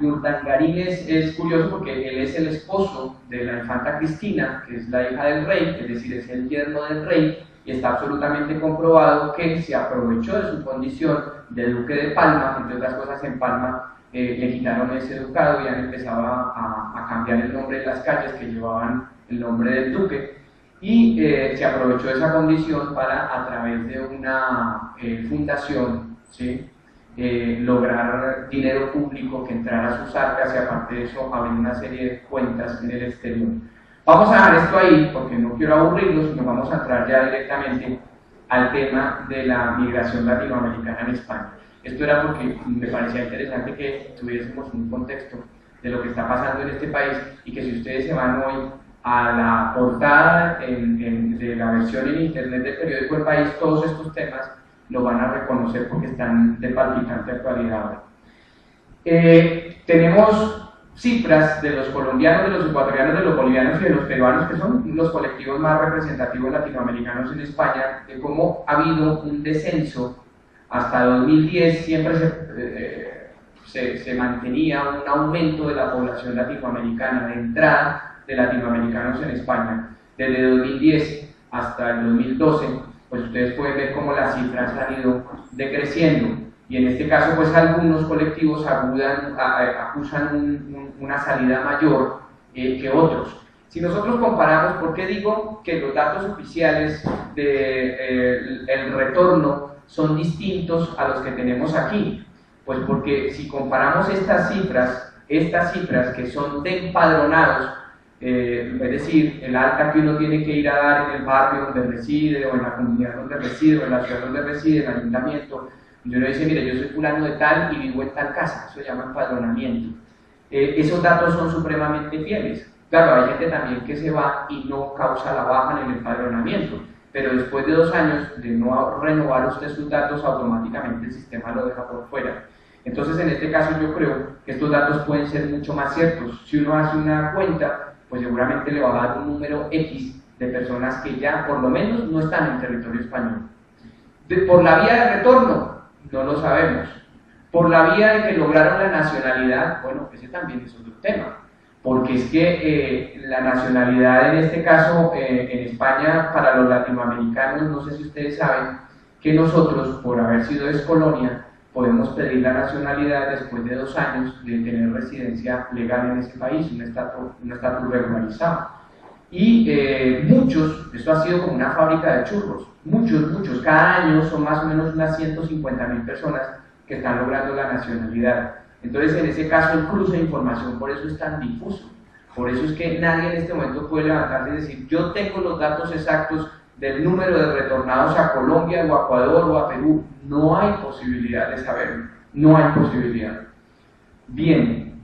Urdangarín es curioso porque él es el esposo de la infanta Cristina, que es la hija del rey, es decir, es el yerno del rey, y está absolutamente comprobado que se aprovechó de su condición de duque de Palma. Entre otras cosas, en Palma le quitaron ese ducado y han empezado a cambiar el nombre de las calles que llevaban el nombre del duque, y se aprovechó de esa condición para, a través de una fundación, ¿sí?, lograr dinero público que entrara a sus arcas, y aparte de eso abrir una serie de cuentas en el exterior. Vamos a dejar esto ahí porque no quiero aburrirlos, sino vamos a entrar ya directamente al tema de la migración latinoamericana en España. Esto era porque me parecía interesante que tuviésemos un contexto de lo que está pasando en este país, y que si ustedes se van hoy a la portada de la versión en internet del periódico El País, todos estos temas lo van a reconocer porque están de palpitante actualidad ahora. Tenemos cifras de los colombianos, de los ecuatorianos, de los bolivianos y de los peruanos, que son los colectivos más representativos latinoamericanos en España, de cómo ha habido un descenso. Hasta 2010 siempre se mantenía un aumento de la población latinoamericana, de entrada de latinoamericanos en España. Desde 2010 hasta el 2012, pues ustedes pueden ver cómo las cifras han ido decreciendo, y en este caso pues algunos colectivos acusan una salida mayor que otros. Si nosotros comparamos, ¿por qué digo que los datos oficiales del retorno son distintos a los que tenemos aquí? Pues porque si comparamos estas cifras que son de empadronados, es decir, el alta que uno tiene que ir a dar en el barrio donde reside, o en la comunidad donde reside, o en la ciudad donde reside, en el ayuntamiento, y uno dice, mire, yo soy fulano de tal y vivo en tal casa, eso se llama empadronamiento. Esos datos son supremamente fieles. Claro, hay gente también que se va y no causa la baja en el empadronamiento, pero después de 2 años de no renovar usted sus datos, automáticamente el sistema lo deja por fuera. Entonces, en este caso yo creo que estos datos pueden ser mucho más ciertos. Si uno hace una cuenta, pues seguramente le va a dar un número X de personas que ya por lo menos no están en territorio español. Por la vía de retorno, no lo sabemos. Por la vía de que lograron la nacionalidad, bueno, ese también es otro tema. porque es que la nacionalidad en este caso en España para los latinoamericanos, no sé si ustedes saben que nosotros, por haber sido excolonia, podemos pedir la nacionalidad después de 2 años de tener residencia legal en ese país, un estatus regularizado. Y muchos, esto ha sido como una fábrica de churros, muchos, cada año son más o menos unas 150.000 personas que están logrando la nacionalidad. Entonces, en ese caso, el cruce de información, por eso es tan difuso. Por eso es que nadie en este momento puede levantarse y decir, yo tengo los datos exactos del número de retornados a Colombia o a Ecuador o a Perú. No hay posibilidad de saberlo, no hay posibilidad. Bien,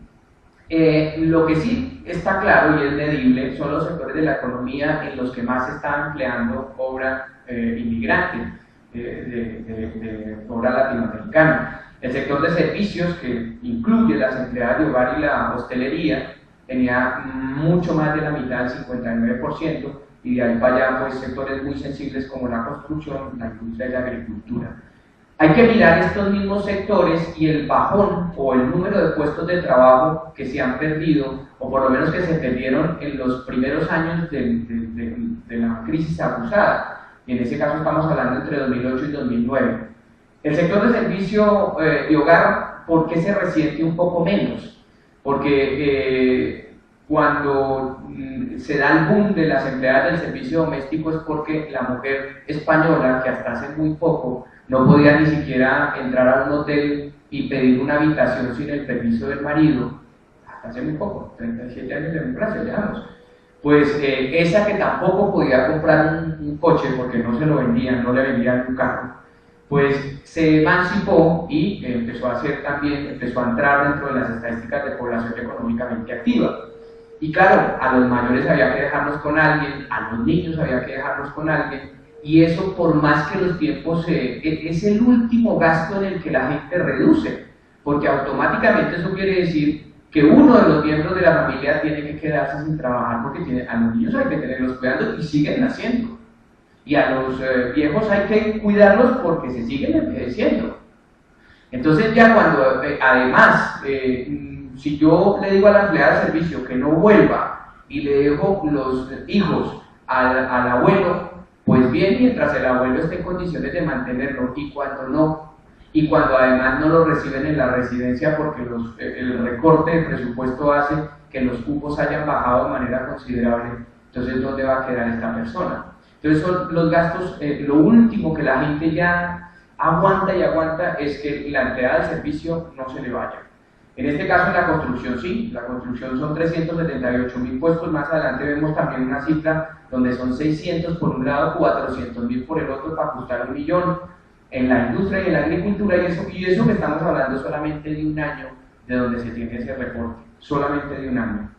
lo que sí está claro y es medible son los sectores de la economía en los que más se está empleando obra inmigrante, de obra latinoamericana. El sector de servicios, que incluye las empleadas de hogar y la hostelería, tenía mucho más de la mitad, el 59%, y de ahí para allá pues sectores muy sensibles como la construcción, la industria y la agricultura. Hay que mirar estos mismos sectores y el bajón o el número de puestos de trabajo que se han perdido, o por lo menos que se perdieron en los primeros años de la crisis acusada, y en ese caso estamos hablando entre 2008 y 2009. El sector de servicio y hogar, ¿por qué se resiente un poco menos? Porque cuando se da el boom de las empleadas del servicio doméstico es porque la mujer española, que hasta hace muy poco no podía ni siquiera entrar a un hotel y pedir una habitación sin el permiso del marido, hasta hace muy poco, 37 años de democracia, digamos, pues esa que tampoco podía comprar un coche porque no se lo vendían, no le vendían un carro, pues se emancipó y empezó a entrar dentro de las estadísticas de población económicamente activa. Y claro, a los mayores había que dejarlos con alguien, a los niños había que dejarlos con alguien, y eso, por más que los tiempos, es el último gasto en el que la gente reduce, porque automáticamente eso quiere decir que uno de los miembros de la familia tiene que quedarse sin trabajar porque a los niños hay que tenerlos cuidando y siguen naciendo. Y a los viejos hay que cuidarlos porque se siguen envejeciendo. Entonces ya cuando, además, si yo le digo a la empleada de servicio que no vuelva y le dejo los hijos al abuelo, pues bien, mientras el abuelo esté en condiciones de mantenerlo, y cuando no, y cuando además no lo reciben en la residencia porque el recorte de presupuesto hace que los cupos hayan bajado de manera considerable, entonces ¿dónde va a quedar esta persona? Entonces son los gastos, lo último que la gente ya aguanta y aguanta es que la empleada de servicio no se le vaya. En este caso en la construcción sí, la construcción son 378.000 puestos, más adelante vemos también una cifra donde son 600 por un lado, 400.000 por el otro para ajustar 1.000.000 en la industria y en la agricultura, y eso que estamos hablando solamente de un año de donde se tiene ese reporte, solamente de un año.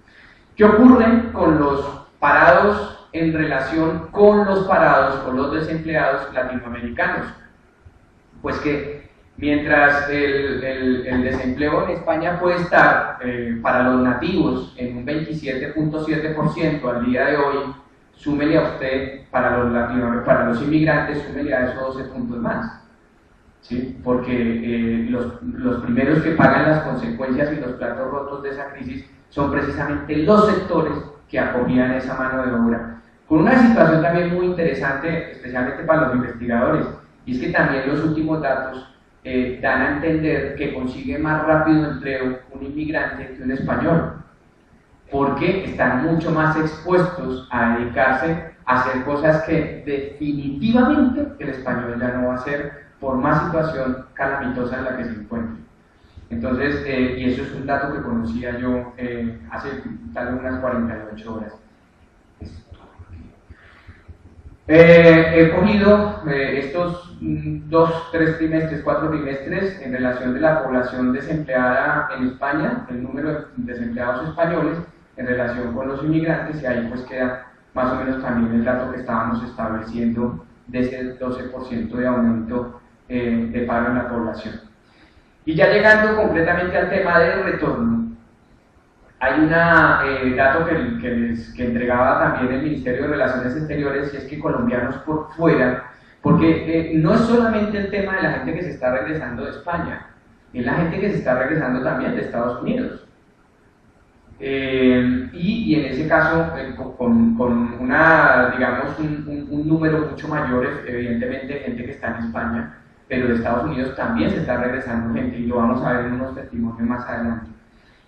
¿Qué ocurre con los parados en relación con los parados o los desempleados latinoamericanos? Pues que mientras el desempleo en España puede estar para los nativos en un 27.7% al día de hoy, súmele a usted, para los inmigrantes, súmele a esos 12 puntos más. ¿Sí? Porque los primeros que pagan las consecuencias y los platos rotos de esa crisis son precisamente los sectores que acogían esa mano de obra. Con una situación también muy interesante, especialmente para los investigadores, y es que también los últimos datos dan a entender que consigue más rápido empleo un inmigrante que un español, porque están mucho más expuestos a dedicarse a hacer cosas que definitivamente el español ya no va a hacer por más situación calamitosa en la que se encuentre. Entonces, y eso es un dato que conocía yo hace tal vez unas 48 horas. He cogido estos 2, 3 trimestres, 4 trimestres en relación de la población desempleada en España, el número de desempleados españoles en relación con los inmigrantes, y ahí pues queda más o menos también el dato que estábamos estableciendo de ese 12% de aumento de paro en la población. Y ya llegando completamente al tema del retorno, hay un dato que entregaba también el Ministerio de Relaciones Exteriores, y es que colombianos por fuera, porque no es solamente el tema de la gente que se está regresando de España, es la gente que se está regresando también de Estados Unidos. y en ese caso, con una, digamos, un número mucho mayor, evidentemente, gente que está en España, pero de Estados Unidos también se está regresando gente, y lo vamos a ver en unos testimonios más adelante.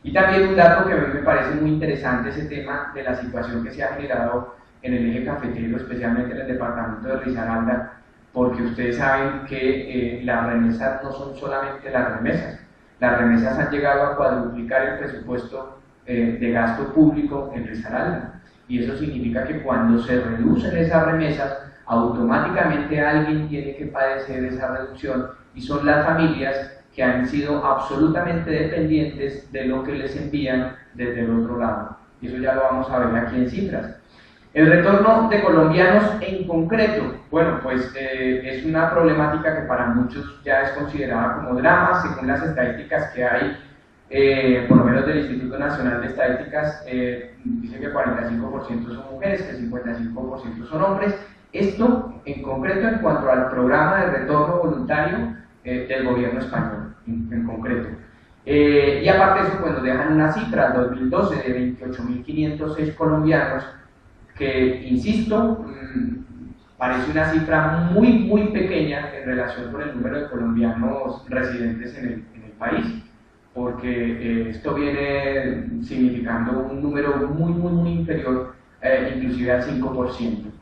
Y también un dato que a mí me parece muy interesante, ese tema de la situación que se ha generado en el eje cafetero, especialmente en el departamento de Risaralda, porque ustedes saben que las remesas no son solamente las remesas han llegado a cuadruplicar el presupuesto de gasto público en Risaralda, y eso significa que cuando se reducen esas remesas, automáticamente alguien tiene que padecer esa reducción, y son las familias que han sido absolutamente dependientes de lo que les envían desde el otro lado. Y eso ya lo vamos a ver aquí en cifras. El retorno de colombianos en concreto, bueno, pues es una problemática que para muchos ya es considerada como drama, según las estadísticas que hay, por lo menos del Instituto Nacional de Estadísticas, dice que 45% son mujeres, que 55% son hombres. Esto en concreto en cuanto al programa de retorno voluntario del gobierno español, en concreto. Y aparte de eso, pues nos dejan una cifra, el 2012, de 28.506 colombianos, que, insisto, parece una cifra muy pequeña en relación con el número de colombianos residentes en el país, porque esto viene significando un número muy inferior, inclusive al 5%.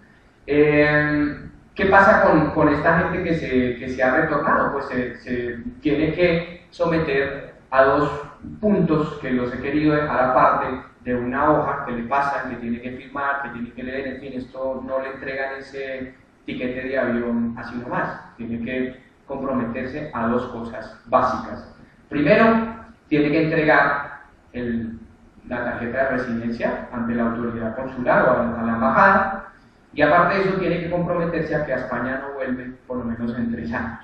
¿Qué pasa con esta gente que se ha retornado? Pues se tiene que someter a dos puntos que los he querido dejar aparte de una hoja que le pasan, que tiene que firmar, que tiene que leer, en fin, esto no le entregan ese tiquete de avión así nomás, tiene que comprometerse a dos cosas básicas. Primero, tiene que entregar la tarjeta de residencia ante la autoridad consular o a la embajada, y aparte de eso tiene que comprometerse a que a España no vuelve por lo menos en 3 años,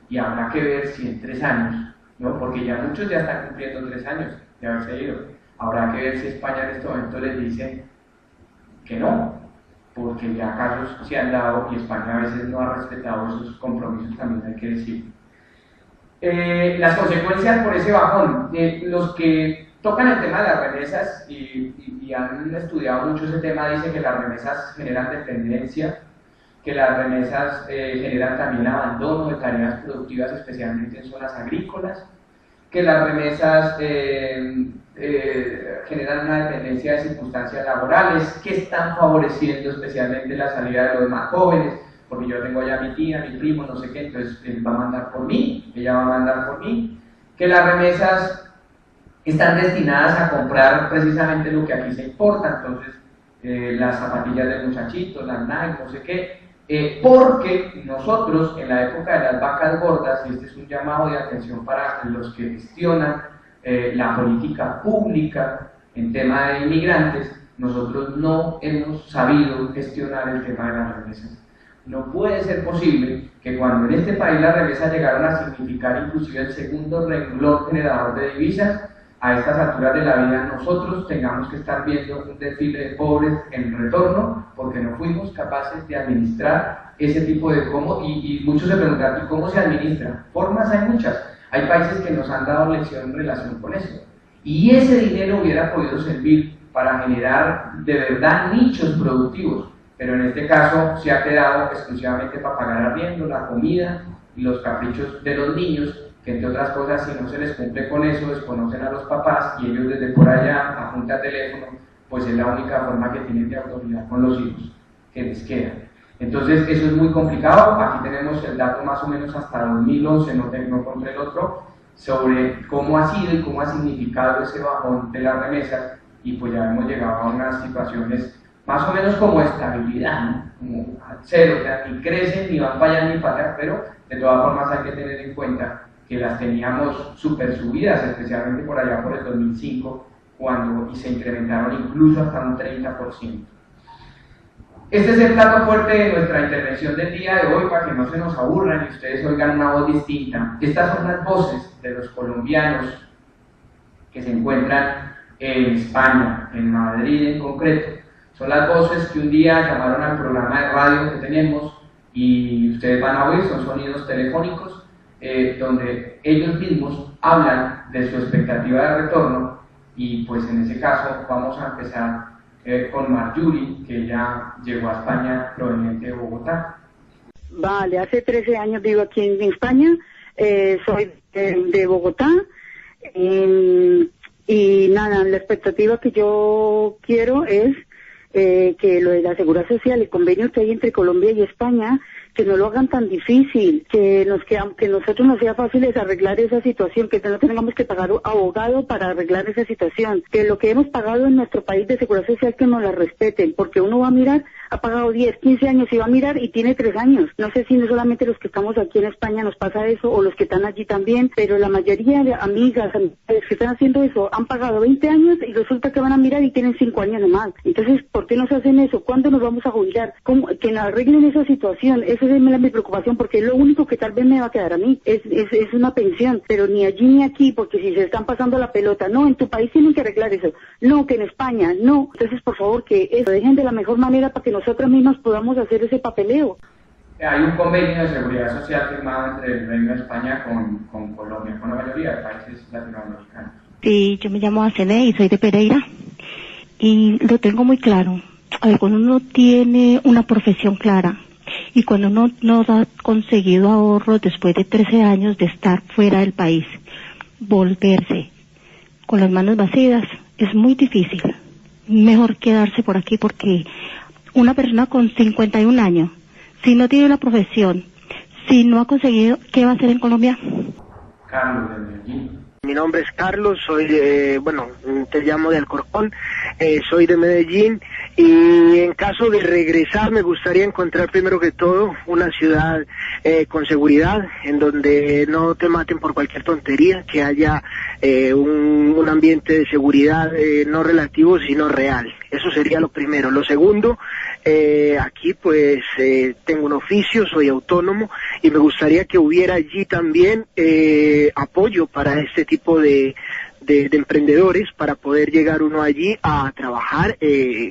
y habrá que ver si en 3 años, ¿no? Porque ya muchos ya están cumpliendo 3 años de haberse ido, habrá que ver si España en este momento les dice que no, porque ya casos se han dado y España a veces no ha respetado esos compromisos, también hay que decir. Las consecuencias por ese bajón, los que tocan el tema de las remesas y han estudiado mucho ese tema, dicen que las remesas generan dependencia, que las remesas generan también abandono de tareas productivas, especialmente en zonas agrícolas, que las remesas generan una dependencia de circunstancias laborales que están favoreciendo especialmente la salida de los más jóvenes, porque yo tengo ya mi tía, mi primo, no sé qué, entonces él va a mandar por mí, ella va a mandar por mí, que las remesas están destinadas a comprar precisamente lo que aquí se importa, entonces las zapatillas del muchachito, las Nike, no sé qué, porque nosotros en la época de las vacas gordas, y este es un llamado de atención para los que gestionan la política pública en tema de inmigrantes, nosotros no hemos sabido gestionar el tema de las remesas. No puede ser posible que cuando en este país las remesas llegaron a significar inclusive el segundo renglón generador de divisas, a estas alturas de la vida nosotros tengamos que estar viendo un desfile de pobres en retorno porque no fuimos capaces de administrar ese tipo de cómo, y muchos se preguntan, ¿y cómo se administra? Formas hay muchas, hay países que nos han dado lección en relación con eso, y ese dinero hubiera podido servir para generar de verdad nichos productivos, pero en este caso se ha quedado exclusivamente para pagar arriendo, la comida y los caprichos de los niños, que entre otras cosas, si no se les cumple con eso, desconocen a los papás y ellos desde por allá, a punta de teléfono, pues es la única forma que tienen de autoridad con los hijos que les queda. Entonces eso es muy complicado. Aquí tenemos el dato más o menos hasta 2011, no encontré el otro, sobre cómo ha sido y cómo ha significado ese bajón de las remesas, y pues ya hemos llegado a unas situaciones más o menos como estabilidad, ¿no? Como a cero, o sea, ni crecen, ni van para allá ni para acá, pero de todas formas hay que tener en cuenta que las teníamos súper subidas, especialmente por allá por el 2005, y se incrementaron incluso hasta un 30%. Este es el plato fuerte de nuestra intervención del día de hoy, para que no se nos aburran y ustedes oigan una voz distinta. Estas son las voces de los colombianos que se encuentran en España, en Madrid en concreto. Son las voces que un día llamaron al programa de radio que tenemos, y ustedes van a oír, son sonidos telefónicos, donde ellos mismos hablan de su expectativa de retorno, Y pues en ese caso vamos a empezar con Marjorie, que ya llegó a España proveniente de Bogotá. Vale, hace 13 años vivo aquí en España, soy de Bogotá, y nada, la expectativa que yo quiero es que lo de la Seguridad Social, el convenio que hay entre Colombia y España, que no lo hagan tan difícil, que nosotros nos sea fácil arreglar esa situación, que no tengamos que pagar abogado para arreglar esa situación, que lo que hemos pagado en nuestro país de Seguridad Social que nos la respeten, porque uno va a mirar, ha pagado 10, 15 años y va a mirar y tiene 3 años. No sé si no solamente los que estamos aquí en España nos pasa eso, o los que están allí también, pero la mayoría de amigas que están haciendo eso han pagado 20 años y resulta que van a mirar y tienen 5 años nomás. Entonces, ¿por qué nos hacen eso? ¿Cuándo nos vamos a jubilar? ¿Cómo? Que nos arreglen esa situación. Esa es mi preocupación, porque es lo único que tal vez me va a quedar a mí. Es una pensión, pero ni allí ni aquí, porque si se están pasando la pelota, no, en tu país tienen que arreglar eso. No, que en España, no. Entonces, por favor, que eso dejen de la mejor manera para que nosotros mismos podamos hacer ese papeleo. Hay un convenio de seguridad social firmado entre el Reino de España con Colombia, con la mayoría de países latinoamericanos. Sí, yo me llamo Acene y soy de Pereira, y lo tengo muy claro. A ver, cuando uno tiene una profesión clara y cuando uno no ha conseguido ahorros después de 13 años de estar fuera del país, volverse con las manos vacías es muy difícil. Mejor quedarse por aquí, porque una persona con 51 años, si no tiene una profesión, si no ha conseguido, ¿qué va a hacer en Colombia? Carlos, de Medellín. Mi nombre es Carlos, soy te llamo de Alcorcón, soy de Medellín, y en caso de regresar me gustaría encontrar primero que todo una ciudad con seguridad, en donde no te maten por cualquier tontería, que haya un ambiente de seguridad no relativo sino real. Eso sería lo primero. Lo segundo, aquí pues tengo un oficio, soy autónomo, y me gustaría que hubiera allí también apoyo para este tipo de emprendedores, para poder llegar uno allí a trabajar,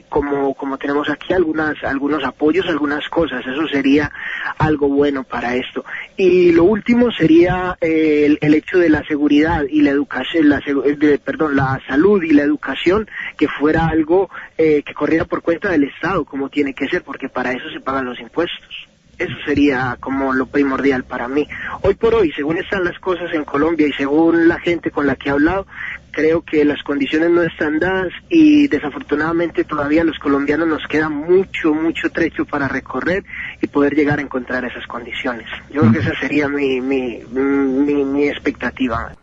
como tenemos aquí algunos apoyos, algunas cosas. Eso sería algo bueno para esto. Y lo último sería el hecho de la seguridad y la educación, la salud y la educación, que fuera algo que corriera por cuenta del Estado, como tiene que ser, porque para eso se pagan los impuestos. Eso sería como lo primordial para mí. Hoy por hoy, según están las cosas en Colombia y según la gente con la que he hablado, creo que las condiciones no están dadas, y desafortunadamente todavía a los colombianos nos queda mucho trecho para recorrer y poder llegar a encontrar esas condiciones. Yo creo que esa sería mi expectativa.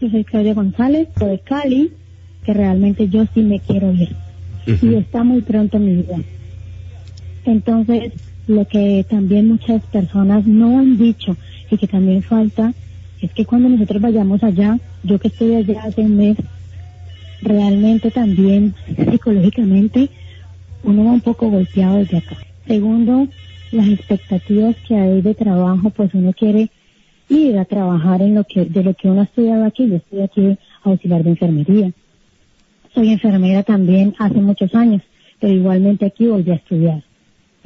Yo soy Claudia González, soy de Cali, que realmente yo sí me quiero ir. Y está muy pronto en mi vida. Entonces, lo que también muchas personas no han dicho y que también falta es que cuando nosotros vayamos allá, yo que estoy allá hace un mes, realmente también psicológicamente uno va un poco golpeado desde acá. Segundo, las expectativas que hay de trabajo, pues uno quiere ir a trabajar de lo que uno ha estudiado aquí. Yo estoy aquí auxiliar de enfermería. Soy enfermera también hace muchos años, pero igualmente aquí volví a estudiar.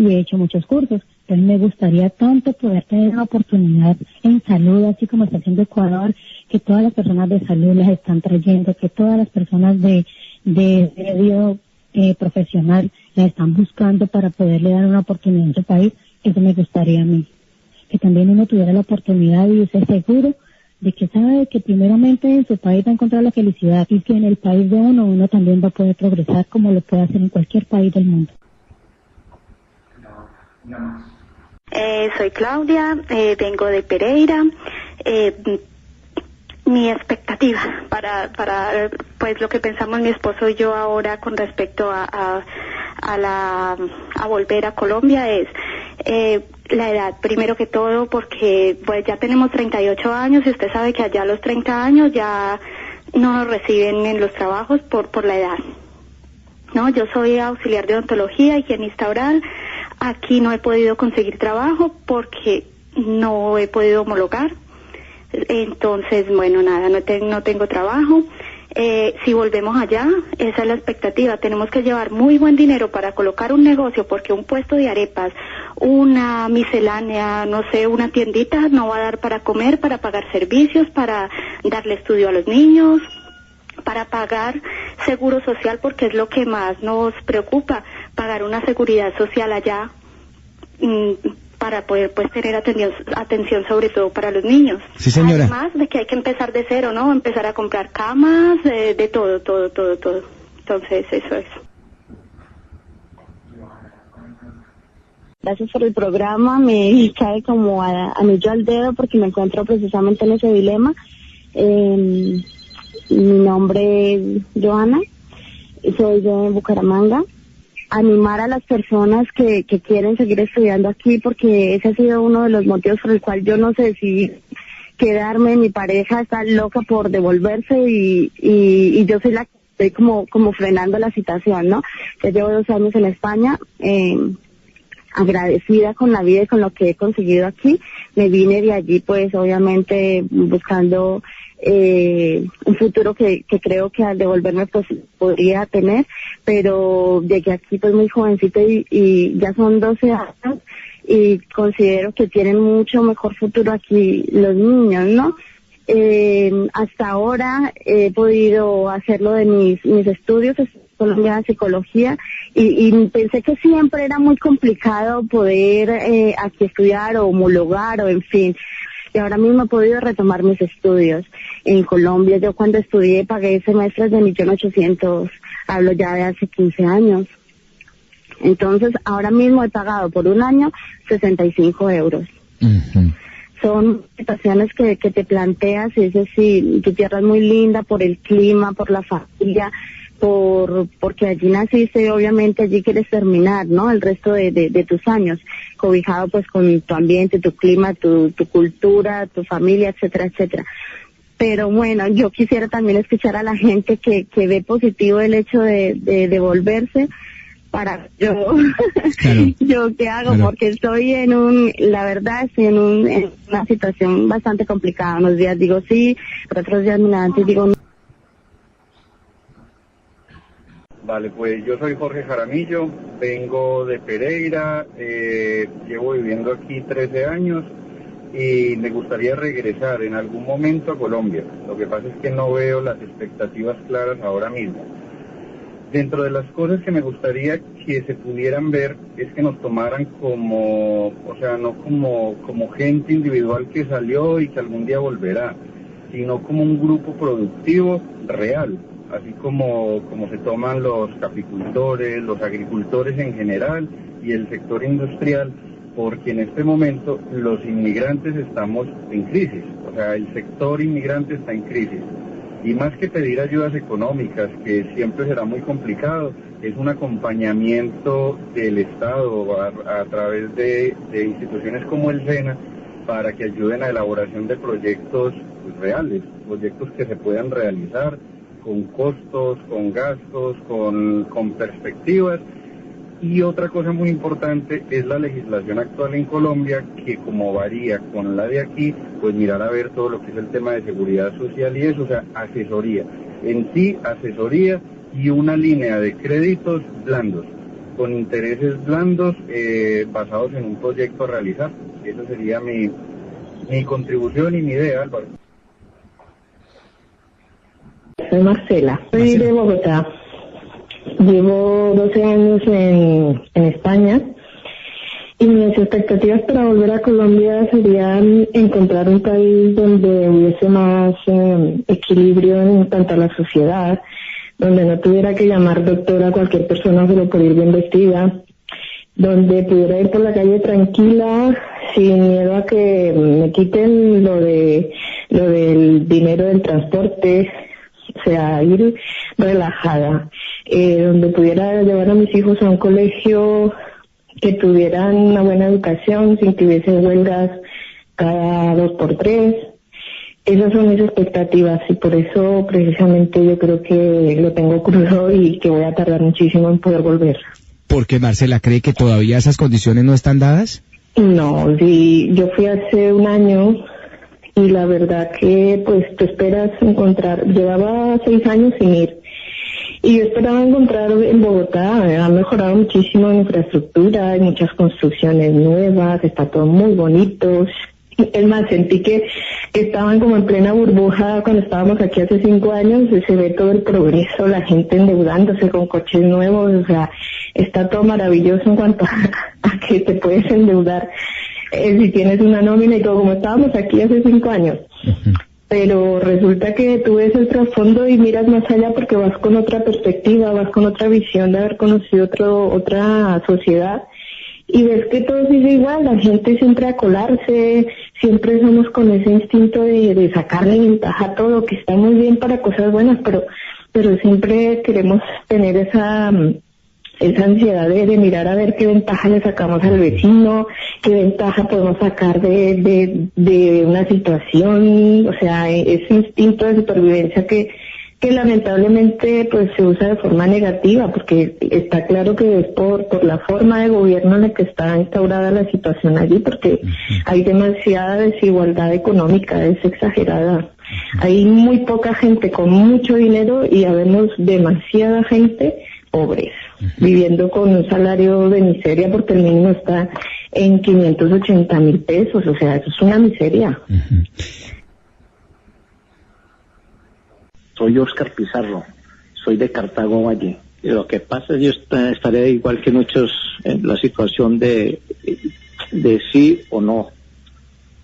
Y he hecho muchos cursos. Entonces me gustaría tanto poder tener una oportunidad en salud, así como está haciendo Ecuador, que todas las personas de salud las están trayendo, que todas las personas de medio profesional las están buscando para poderle dar una oportunidad en su país. Eso me gustaría a mí. Que también uno tuviera la oportunidad y esté seguro de que sabe que primeramente en su país va a encontrar la felicidad, y que en el país de uno también va a poder progresar como lo puede hacer en cualquier país del mundo. Soy Claudia, vengo de Pereira. Mi expectativa para pues lo que pensamos mi esposo y yo ahora con respecto a volver a Colombia es la edad, primero que todo, porque pues ya tenemos 38 años y usted sabe que allá a los 30 años ya no nos reciben en los trabajos por la edad. No, yo soy auxiliar de odontología, higienista oral. Aquí no he podido conseguir trabajo porque no he podido homologar. Entonces, bueno, nada, no tengo trabajo. Si volvemos allá, esa es la expectativa. Tenemos que llevar muy buen dinero para colocar un negocio, porque un puesto de arepas, una miscelánea, no sé, una tiendita, no va a dar para comer, para pagar servicios, para darle estudio a los niños. para pagar seguro social, porque es lo que más nos preocupa, pagar una seguridad social allá, para poder pues tener atención sobre todo para los niños. Sí, señora. Además de que hay que empezar de cero, ¿no? Empezar a comprar camas, de todo. Entonces, eso es. Gracias por el programa, me cae como anillo al dedo porque me encuentro precisamente en ese dilema. Mi nombre es Joana, soy de Bucaramanga. Animar a las personas que quieren seguir estudiando aquí, porque ese ha sido uno de los motivos por el cual yo no sé si quedarme. Mi pareja está loca por devolverse y yo soy la que estoy como frenando la situación, ¿no? Ya llevo 2 años en España, agradecida con la vida y con lo que he conseguido aquí. Me vine de allí pues obviamente buscando un futuro que creo que al devolverme pues podría tener, pero llegué aquí pues muy jovencita y ya son 12 años y considero que tienen mucho mejor futuro aquí los niños, ¿no? Hasta ahora he podido hacerlo de mis estudios, Colombia de psicología, y pensé que siempre era muy complicado poder aquí estudiar o homologar o en fin. Y ahora mismo he podido retomar mis estudios en Colombia. Yo cuando estudié pagué semestres de 1.800.000, hablo ya de hace 15 años. Entonces ahora mismo he pagado por un año 65 euros. Uh-huh. Son situaciones que te planteas y dices, sí, tu tierra es muy linda por el clima, por la familia, porque allí naciste y obviamente allí quieres terminar, ¿no? El resto de tus años, cobijado pues con tu ambiente, tu clima, tu cultura, tu familia, etcétera, etcétera. Pero bueno, yo quisiera también escuchar a la gente que ve positivo el hecho de devolverse para yo, claro. Yo qué hago, claro. Porque estoy la verdad estoy en una situación bastante complicada. Unos días digo sí, pero otros días me levanto y digo no. Vale, pues yo soy Jorge Jaramillo, vengo de Pereira, llevo viviendo aquí 13 años y me gustaría regresar en algún momento a Colombia. Lo que pasa es que no veo las expectativas claras ahora mismo. Dentro de las cosas que me gustaría que se pudieran ver es que nos tomaran no como gente individual que salió y que algún día volverá, sino como un grupo productivo real. Así como se toman los caficultores, los agricultores en general y el sector industrial, porque en este momento los inmigrantes estamos en crisis, o sea, el sector inmigrante está en crisis. Y más que pedir ayudas económicas, que siempre será muy complicado, es un acompañamiento del Estado a través de instituciones como el SENA para que ayuden a la elaboración de proyectos reales, proyectos que se puedan realizar, con costos, con gastos, con perspectivas. Y otra cosa muy importante es la legislación actual en Colombia, que como varía con la de aquí, pues mirar a ver todo lo que es el tema de seguridad social y eso, o sea, asesoría. En sí, asesoría y una línea de créditos blandos, con intereses blandos basados en un proyecto a realizar. Esa sería mi contribución y mi idea, Álvaro. Soy Marcela, soy de Bogotá. Llevo 12 años en España y mis expectativas para volver a Colombia serían encontrar un país donde hubiese más equilibrio en cuanto a la sociedad, donde no tuviera que llamar doctora a cualquier persona solo por ir bien vestida, donde pudiera ir por la calle tranquila, sin miedo a que me quiten lo del dinero del transporte, o sea, ir relajada, donde pudiera llevar a mis hijos a un colegio que tuvieran una buena educación, sin que hubiese huelgas cada 2 por 3. Esas son mis expectativas y por eso precisamente yo creo que lo tengo crudo y que voy a tardar muchísimo en poder volver. ¿Por qué, Marcela, cree que todavía esas condiciones no están dadas? No, sí, yo fui hace un año y la verdad que pues tú esperas encontrar, llevaba 6 años sin ir y yo esperaba encontrar en Bogotá, ha mejorado muchísimo la infraestructura, hay muchas construcciones nuevas, está todo muy bonito Es más, sentí que estaban como en plena burbuja cuando estábamos aquí hace 5 años, se ve todo el progreso, la gente endeudándose con coches nuevos, o sea, está todo maravilloso en cuanto a que te puedes endeudar si tienes una nómina y todo, como estábamos aquí hace 5 años. Pero resulta que tú ves el trasfondo y miras más allá porque vas con otra perspectiva, vas con otra visión de haber conocido otra sociedad y ves que todo sigue igual, la gente siempre a colarse, siempre somos con ese instinto de sacarle ventaja a todo, que está muy bien para cosas buenas, pero siempre queremos tener esa ansiedad de mirar a ver qué ventaja le sacamos al vecino, qué ventaja podemos sacar de una situación, o sea, ese instinto de supervivencia que lamentablemente pues se usa de forma negativa, porque está claro que es por la forma de gobierno en la que está instaurada la situación allí, porque hay demasiada desigualdad económica, es exagerada. Hay muy poca gente con mucho dinero y habemos demasiada gente pobres, viviendo con un salario de miseria porque el mínimo está en 580,000 pesos, o sea, eso es una miseria. Soy Oscar Pizarro, soy de Cartago Valle. Y lo que pasa es que yo estaré igual que muchos en la situación de sí o no.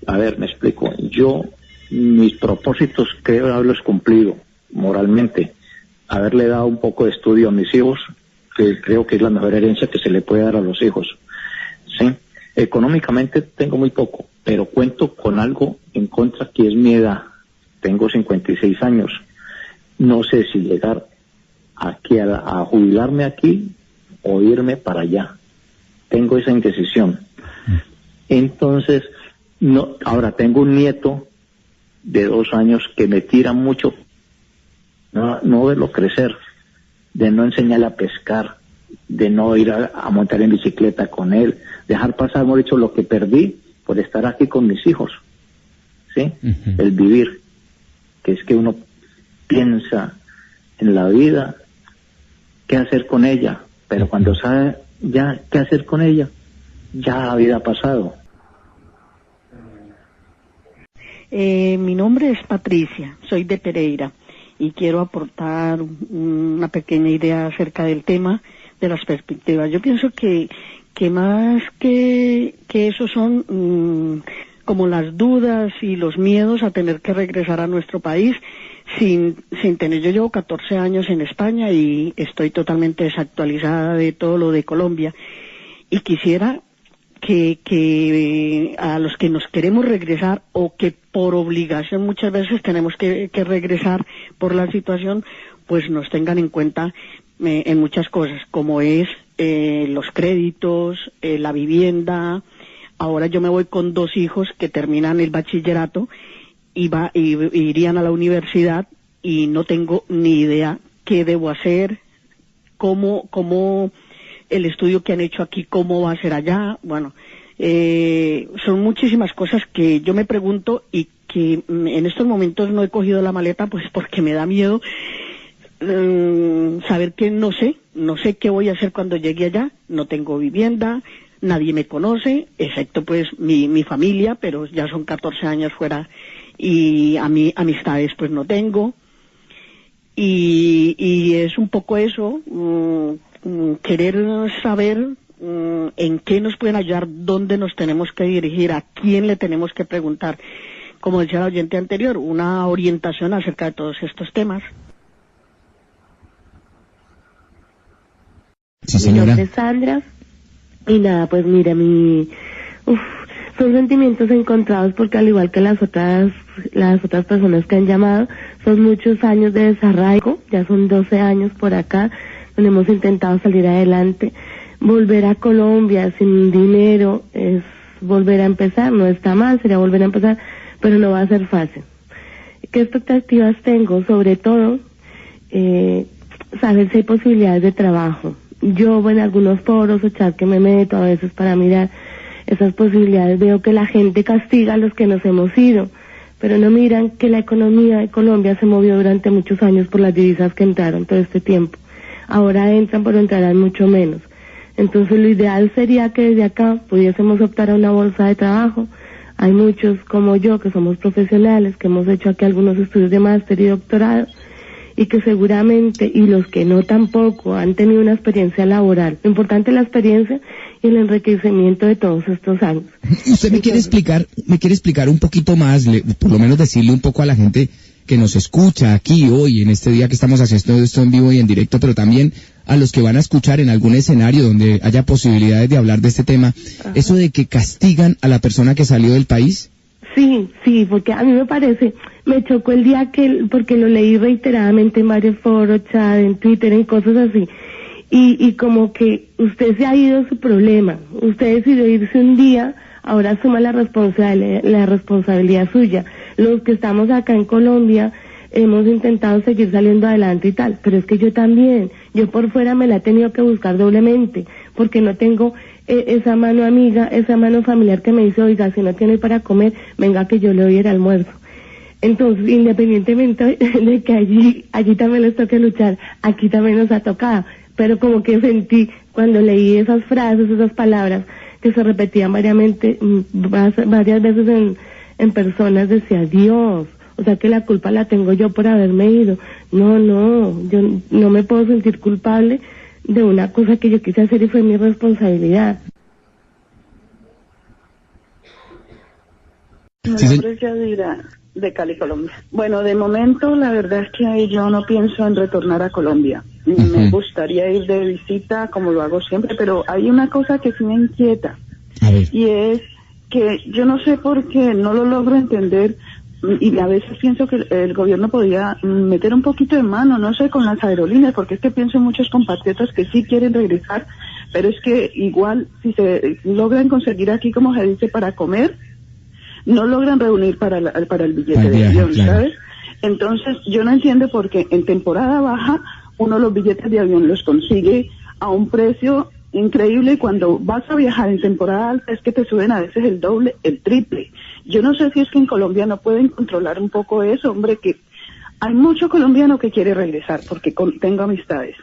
A ver, me explico. Yo, mis propósitos creo haberlos cumplido moralmente. Haberle dado un poco de estudio a mis hijos, que creo que es la mejor herencia que se le puede dar a los hijos. Sí, económicamente tengo muy poco, pero cuento con algo en contra que es mi edad. Tengo 56 años. No sé si llegar aquí a jubilarme aquí o irme para allá. Tengo esa indecisión. Entonces, no. Ahora tengo un nieto de 2 años que me tira mucho. No verlo crecer, de no enseñarle a pescar, de no ir a montar en bicicleta con él, dejar pasar, hemos dicho, lo que perdí por estar aquí con mis hijos, ¿sí? El vivir, que es que uno piensa en la vida, qué hacer con ella, pero cuando sabe ya qué hacer con ella, ya la vida ha pasado. Mi nombre es Patricia, soy de Pereira. Y quiero aportar una pequeña idea acerca del tema de las perspectivas. Yo pienso que más que eso son como las dudas y los miedos a tener que regresar a nuestro país sin tener. Yo llevo 14 años en España y estoy totalmente desactualizada de todo lo de Colombia y quisiera que a los que nos queremos regresar o que por obligación muchas veces tenemos que regresar por la situación, pues nos tengan en cuenta en muchas cosas, como es los créditos, la vivienda. Ahora yo me voy con 2 hijos que terminan el bachillerato y irían a la universidad y no tengo ni idea qué debo hacer, cómo el estudio que han hecho aquí, cómo va a ser allá. Bueno, son muchísimas cosas que yo me pregunto y que en estos momentos no he cogido la maleta pues porque me da miedo saber que no sé qué voy a hacer cuando llegue allá. No tengo vivienda, nadie me conoce, excepto pues mi familia, pero ya son 14 años fuera y amistades pues no tengo. Y es un poco eso, querer saber en qué nos pueden ayudar, dónde nos tenemos que dirigir, a quién le tenemos que preguntar. Como decía la oyente anterior, una orientación acerca de todos estos temas. Sí, señora. Mi nombre es Sandra. Y nada, pues mira, son sentimientos encontrados porque al igual que las otras personas que han llamado, son muchos años de desarraigo, ya son 12 años por acá, donde hemos intentado salir adelante. Volver a Colombia sin dinero es volver a empezar, no está mal, sería volver a empezar, pero no va a ser fácil. ¿Qué expectativas tengo? Sobre todo, saber si hay posibilidades de trabajo. Yo en algunos foros o chat que me meto a veces para mirar esas posibilidades, veo que la gente castiga a los que nos hemos ido, pero no miran que la economía de Colombia se movió durante muchos años por las divisas que entraron todo este tiempo. Ahora entran, pero entrarán mucho menos. Entonces lo ideal sería que desde acá pudiésemos optar a una bolsa de trabajo, hay muchos como yo que somos profesionales, que hemos hecho aquí algunos estudios de máster y doctorado, y que seguramente, y los que no tampoco, han tenido una experiencia laboral. Lo importante es la experiencia y el enriquecimiento de todos estos años. ¿Usted me quiere explicar un poquito más, por lo menos decirle un poco a la gente que nos escucha aquí hoy, en este día que estamos haciendo esto en vivo y en directo, pero también a los que van a escuchar en algún escenario donde haya posibilidades de hablar de este tema, eso de que castigan a la persona que salió del país? Sí, porque a mí me chocó el día porque lo leí reiteradamente en varios foros, chat, en Twitter, en cosas así, y como que usted se ha ido de su problema, usted decidió irse un día, ahora asuma la responsabilidad suya. Los que estamos acá en Colombia hemos intentado seguir saliendo adelante y tal, pero es que yo también, yo por fuera me la he tenido que buscar doblemente, porque no tengo esa mano amiga, esa mano familiar que me dice, oiga, si no tiene para comer, venga que yo le doy el almuerzo. Entonces, independientemente de que allí también les toque luchar, aquí también nos ha tocado, pero como que sentí cuando leí esas frases, esas palabras que se repetían varias veces en personas, decía, Dios, o sea que la culpa la tengo yo por haberme ido. No, yo no me puedo sentir culpable de una cosa que yo quise hacer y fue mi responsabilidad. Mi nombre es Yadira, de Cali, Colombia. Bueno, de momento la verdad es que yo no pienso en retornar a Colombia. Me gustaría ir de visita como lo hago siempre, pero hay una cosa que sí me inquieta y es que yo no sé por qué no lo logro entender. Y a veces pienso que el gobierno podría meter un poquito de mano, no sé, con las aerolíneas, porque es que pienso en muchos compatriotas que sí quieren regresar, pero es que igual si se logran conseguir aquí, como se dice, para comer, no logran reunir para el billete de avión, claro. ¿Sabes? Entonces yo no entiendo por qué en temporada baja uno los billetes de avión los consigue a un precio increíble y cuando vas a viajar en temporada alta es que te suben a veces el doble, el triple. Yo no sé si es que en Colombia no pueden controlar un poco eso, hombre, que hay mucho colombiano que quiere regresar, porque tengo amistades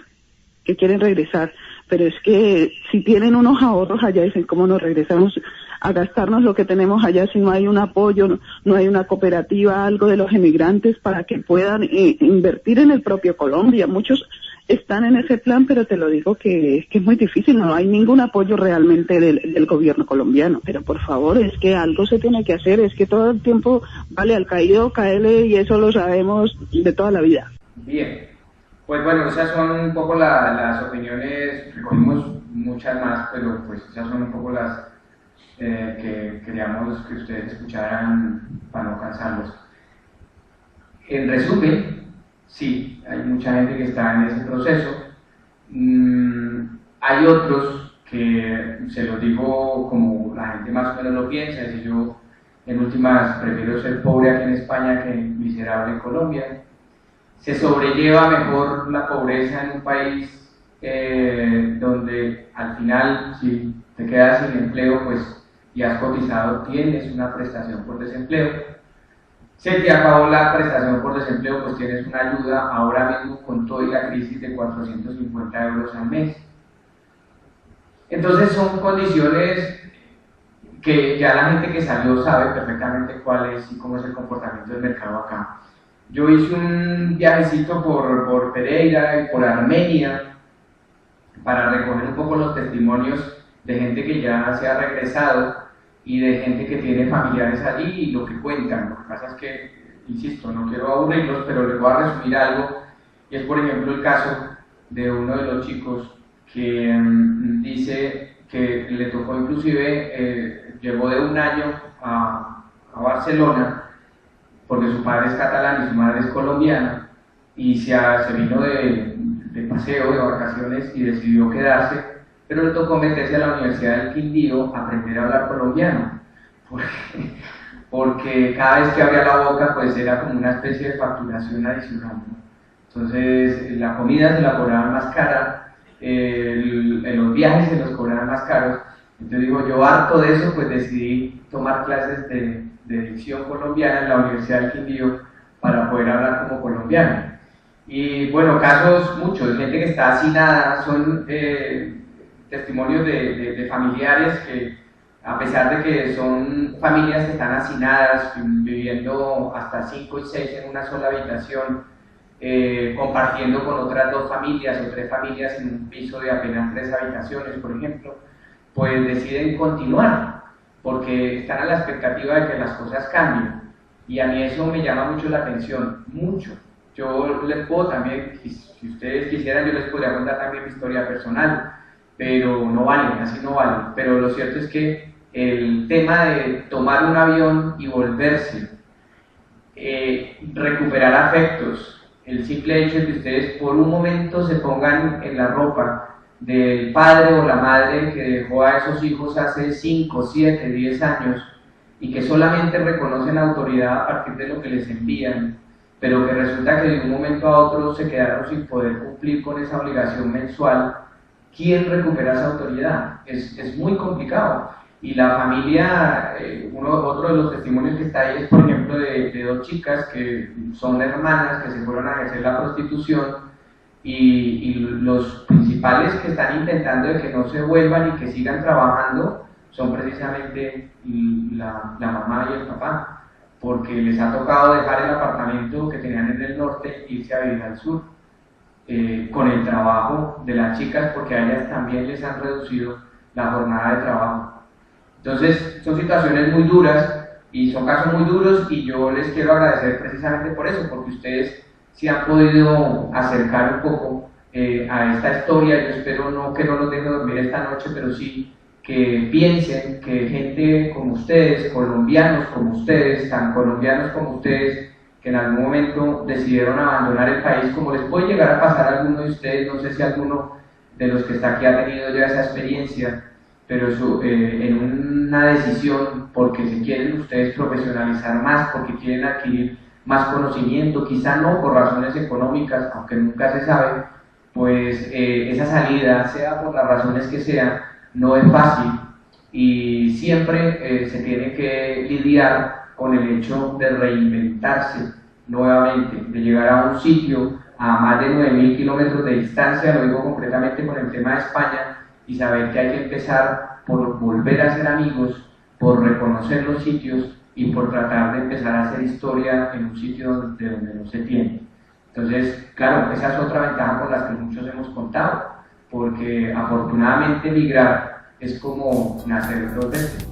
que quieren regresar, pero es que si tienen unos ahorros allá, dicen, ¿cómo nos regresamos a gastarnos lo que tenemos allá si no hay un apoyo, no hay una cooperativa, algo de los emigrantes para que puedan invertir en el propio Colombia? Muchos están en ese plan, pero te lo digo que es muy difícil, no hay ningún apoyo realmente del gobierno colombiano, pero por favor, es que algo se tiene que hacer, es que todo el tiempo, vale, al caído, caele, y eso lo sabemos de toda la vida. Bien, pues bueno, esas son un poco las opiniones, recogimos muchas más, pero pues esas son un poco las que queríamos que ustedes escucharan para no cansarlos. En resumen, sí, hay mucha gente que está en ese proceso. Hay otros que se los digo como la gente más o menos lo piensa, es decir, yo en últimas prefiero ser pobre aquí en España que miserable en Colombia. Se sobrelleva mejor la pobreza en un país donde al final, si te quedas sin empleo, pues y has cotizado, tienes una prestación por desempleo. Se te acabó la prestación por desempleo, pues tienes una ayuda ahora mismo con toda la crisis de 450 euros al mes. Entonces son condiciones que ya la gente que salió sabe perfectamente cuál es y cómo es el comportamiento del mercado acá. Yo hice un viajecito por Pereira y por Armenia para recoger un poco los testimonios de gente que ya se ha regresado y de gente que tiene familiares allí y lo que cuentan. Lo que pasa es que, insisto, no quiero aburrirlos, pero les voy a resumir algo, y es por ejemplo el caso de uno de los chicos que dice que le tocó inclusive, llegó de un año a Barcelona, porque su padre es catalán y su madre es colombiana, y se vino de paseo, de vacaciones, y decidió quedarse, pero le tocó meterse a la Universidad del Quindío a aprender a hablar colombiano, porque cada vez que abría la boca pues era como una especie de facturación adicional, ¿no? Entonces la comida se la cobraban más cara, los viajes se los cobraban más caros. Entonces digo, yo harto de eso, pues decidí tomar clases de dicción colombiana en la Universidad del Quindío para poder hablar como colombiano. Y bueno, casos muchos, de gente que está hacinada, son testimonios de familiares a pesar de que son familias que están hacinadas, viviendo hasta 5 y 6 en una sola habitación, compartiendo con otras 2 familias o 3 familias en un piso de apenas 3 habitaciones, por ejemplo, pues deciden continuar, porque están a la expectativa de que las cosas cambien. Y a mí eso me llama mucho la atención, mucho. Yo les puedo también, si ustedes quisieran, yo les podría contar también mi historia personal, pero no vale, así no vale. Pero lo cierto es que el tema de tomar un avión y volverse, recuperar afectos, el simple hecho de que ustedes por un momento se pongan en la ropa del padre o la madre que dejó a esos hijos hace 5, 7, 10 años y que solamente reconocen autoridad a partir de lo que les envían, pero que resulta que de un momento a otro se quedaron sin poder cumplir con esa obligación mensual, ¿quién recupera esa autoridad? Es muy complicado. Y la familia, otro de los testimonios que está ahí es, por ejemplo, de 2 chicas que son hermanas que se fueron a ejercer la prostitución y los principales que están intentando de que no se vuelvan y que sigan trabajando son precisamente la mamá y el papá, porque les ha tocado dejar el apartamento que tenían en el norte e irse a vivir al sur, con el trabajo de las chicas, porque a ellas también les han reducido la jornada de trabajo. Entonces, son situaciones muy duras y son casos muy duros, y yo les quiero agradecer precisamente por eso, porque ustedes se han podido acercar un poco a esta historia. Yo espero que no los deje dormir esta noche, pero sí que piensen que gente como ustedes, colombianos como ustedes, tan colombianos como ustedes, que en algún momento decidieron abandonar el país, como les puede llegar a pasar a alguno de ustedes, no sé si alguno de los que está aquí ha tenido ya esa experiencia, pero en una decisión porque se quieren ustedes profesionalizar más, porque quieren adquirir más conocimiento, quizá no por razones económicas, aunque nunca se sabe, pues esa salida, sea por las razones que sean, no es fácil, y siempre se tiene que lidiar con el hecho de reinventarse nuevamente, de llegar a un sitio a más de 9.000 kilómetros de distancia, lo digo concretamente con el tema de España, y saber que hay que empezar por volver a ser amigos, por reconocer los sitios y por tratar de empezar a hacer historia en un sitio donde no se tiene. Entonces, claro, esa es otra ventaja con la que muchos hemos contado, porque afortunadamente migrar es como nacer 2 veces.